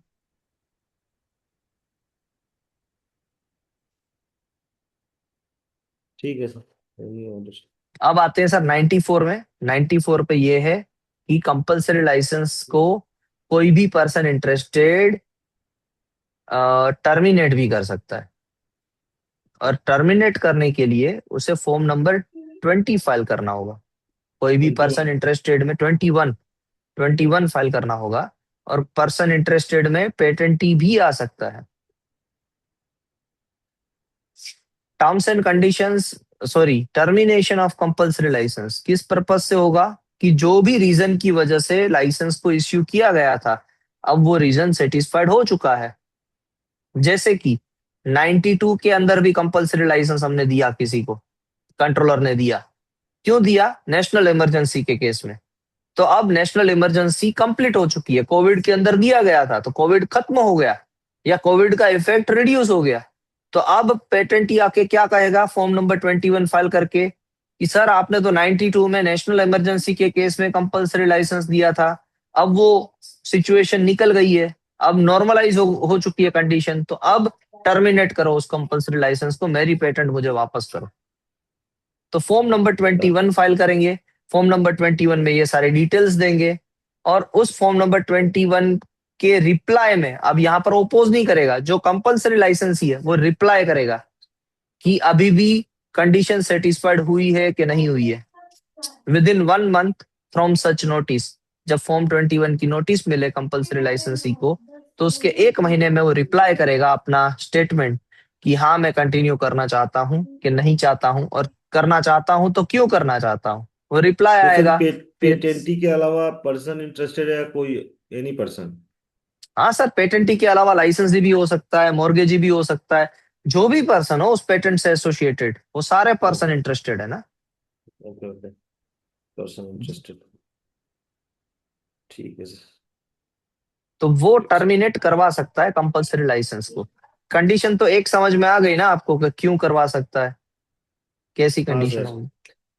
ठीक है सर। ये understood। अब आते हैं सर 94 में। 94 पे ये है कि कंपलसरी लाइसेंस को कोई भी पर्सन इंटरेस्टेड टर्मिनेट भी कर सकता है। और टर्मिनेट करने के लिए उसे फॉर्म नंबर 20 फाइल करना होगा। कोई भी 21। पर्सन इंटरेस्टेड में 21 फाइल करना होगा। और पर्सन इंटरेस्टेड में पेटेंटी भी आ सकता है। Terms and conditions, sorry, termination of compulsory licence किस पर्पज से होगा, कि जो भी रीजन की वजह से लाइसेंस को इश्यू किया गया था, अब वो रीजन सेटिस्फाइड हो चुका है। जैसे कि 92 के अंदर भी कंपलसरी लाइसेंस हमने दिया किसी को, कंट्रोलर ने दिया। क्यों दिया, नेशनल इमरजेंसी के केस में। तो अब नेशनल इमरजेंसी कंप्लीट हो चुकी है, कोविड के अंदर दिया गया था तो कोविड खत्म हो गया, या कोविड का इफेक्ट रिड्यूस हो गया। तो अब पेटेंटी आके क्या कहेगा फॉर्म नंबर 21 फाइल करके कि सर आपने तो 92 में नेशनल इमरजेंसी के केस में कंपलसरी लाइसेंस दिया था, अब वो सिचुएशन निकल गई है, अब नॉर्मलाइज हो चुकी है कंडीशन, तो अब टर्मिनेट करो उस कंपलसरी लाइसेंस को, मेरी पेटेंट मुझे वापस करो। तो फॉर्म नंबर 21 फाइल करेंगे। फॉर्म नंबर 21 में ये सारे डिटेल्स देंगे। और उस फॉर्म नंबर 21 के रिप्लाई में, अब यहाँ पर ओपोज नहीं करेगा, जो कंपलसरी लाइसेंस ही है वो रिप्लाई करेगा कि अभी भी कंडीशन सेटिस्फाइड हुई है कि नहीं हुई है। With in 1 month from such notice, जब फॉर्म 21 की नोटिस मिले कंपलसरी लाइसेंसी को, तो उसके 1 महीने में वो रिप्लाई करेगा अपना स्टेटमेंट कि हाँ मैं कंटिन्यू करना चाहता हूँ कि नहीं चाहता हूँ, और करना चाहता हूँ तो क्यों करना चाहता हूँ, वो रिप्लाई तो सर, आएगा। फिर पेटेंटी के अलावा पर्सन इंटरेस्टेड है या कोई एनी पर्सन? हाँ सर, पेटेंटी के अलावा लाइसेंसी भी हो सकता है, मॉर्गेजी भी हो सकता है, जो भी पर्सन हो उस पेटेंट से एसोसिएटेड, वो सारे पर्सन ओके। इंटरेस्टेड है ना। Okay okay. Person interested. ठीक है सर। तो वो टर्मिनेट करवा सकता है कंपलसरी लाइसेंस को। कंडीशन तो एक समझ में आ गई ना आपको कि क्यों करवा सकता है, कैसी हाँ कंडीशन सर, होगी।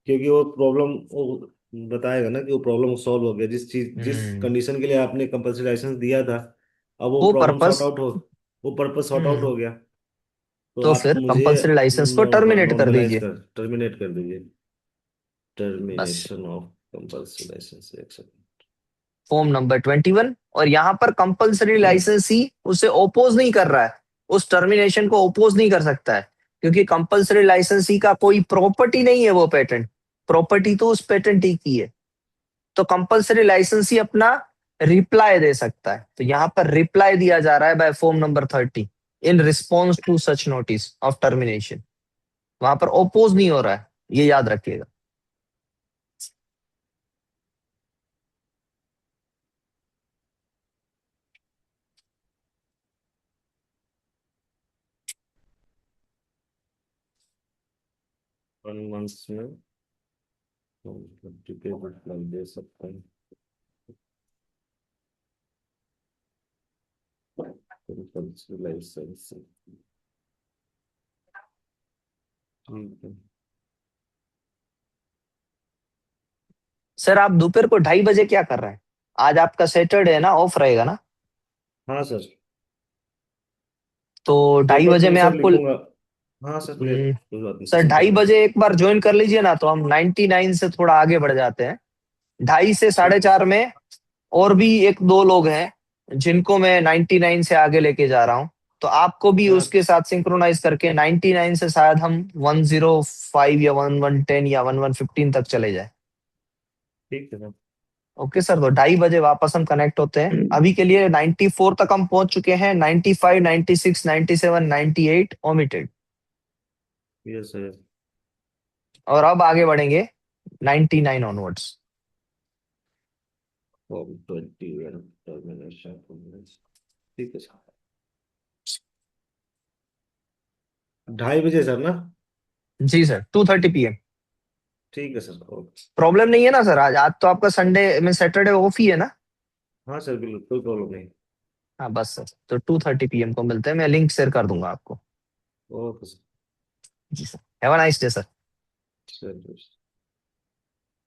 क्योंकि वो प्रॉब्लम वो बताएगा ना कि वो प्रॉब्लम सॉल्व हो गया, जिस चीज जिस हम्म कंडीशन के लिए आपने कंपल्सरी लाइसेंस दिया था, अब वो वो प्रॉब्लम सॉर्ट पर्पस आउट हो, वो पर्पस सॉर्ट आउट हो गया, तो तो आप फिर मुझे कंपल्सरी लाइसेंस को टर्मिनेट कर नॉर्मलाइज दीजिए। कर टर्मिनेट कर दीजिए। बस termination of compulsory licence action. Form number 21, और यहाँ पर कंपल्सरी लाइसेंसी उसे ओपोज नहीं कर रहा है, उस टर्मिनेशन को ओपोज नहीं कर सकता है, क्योंकि कंपल्सरी लाइसेंसी का कोई प्रॉपर्टी नहीं है वो पेटेंट, प्रॉपर्टी तो उस पेटेंटी की है। तो कंपल्सरी लाइसेंसी अपना रिप्लाई दे सकता है, तो यहाँ पर रिप्लाई दिया जा रहा है by form number 30 in response to such notice of termination. वहां पर ओपोज नहीं हो रहा है, ये याद रखिएगा। वन मंथ में हम 50 पे मतलब दे सकते हैं। कंपल्सरी लाइसेंस, ठीक है। सर आप दोपहर को 2:30 क्या कर रहे हैं? आज आपका सैटरडे है ना, ऑफ रहेगा ना? हाँ सर, तो ढाई पेपर बजे थ्रू मैं सर आपको लिखूंगा। हाँ सर, ले हम्म, कोई बात नहीं, सर चिंता 2:30 नहीं। एक बार ज्वाइन कर लीजिए ना, तो हम 99 से थोड़ा आगे बढ़ जाते हैं। 2:30 से साढ़े ठीक है चार सर। में और भी एक दो लोग हैं जिनको मैं 99 से आगे लेके जा रहा हूँ, तो आपको भी हाँ उसके साथ सिंक्रोनाइज करके 99 से शायद हम 105 या 1110 या 1115 तक चले जाए। ठीक है सर। ओके सर, तो 2:30 वापस हम कनेक्ट होते हैं। अभी के लिए 94 तक हम पहुंच चुके हैं, 95, 96, 97, 98 ओमिटेड, यस सर। और अब आगे बढ़ेंगे 99 ऑनवर्ड्स। फॉर्म 21 टर्मिनेशन, ठीक है सर। 2:30 बजे सर ना? जी सर, 2:30 PM। ठीक है सर, ओके। प्रॉब्लम नहीं है ना सर? आज आज तो आपका संडे में सैटरडे ऑफ ही है ना? हाँ सर, बिल्कुल कोई प्रॉब्लम नहीं। हाँ बस सर, तो 2:30 PM को मिलते हैं, मैं लिंक शेयर कर दूंगा आपको। Okay sir. जी sir, have a nice day sir. चलिए।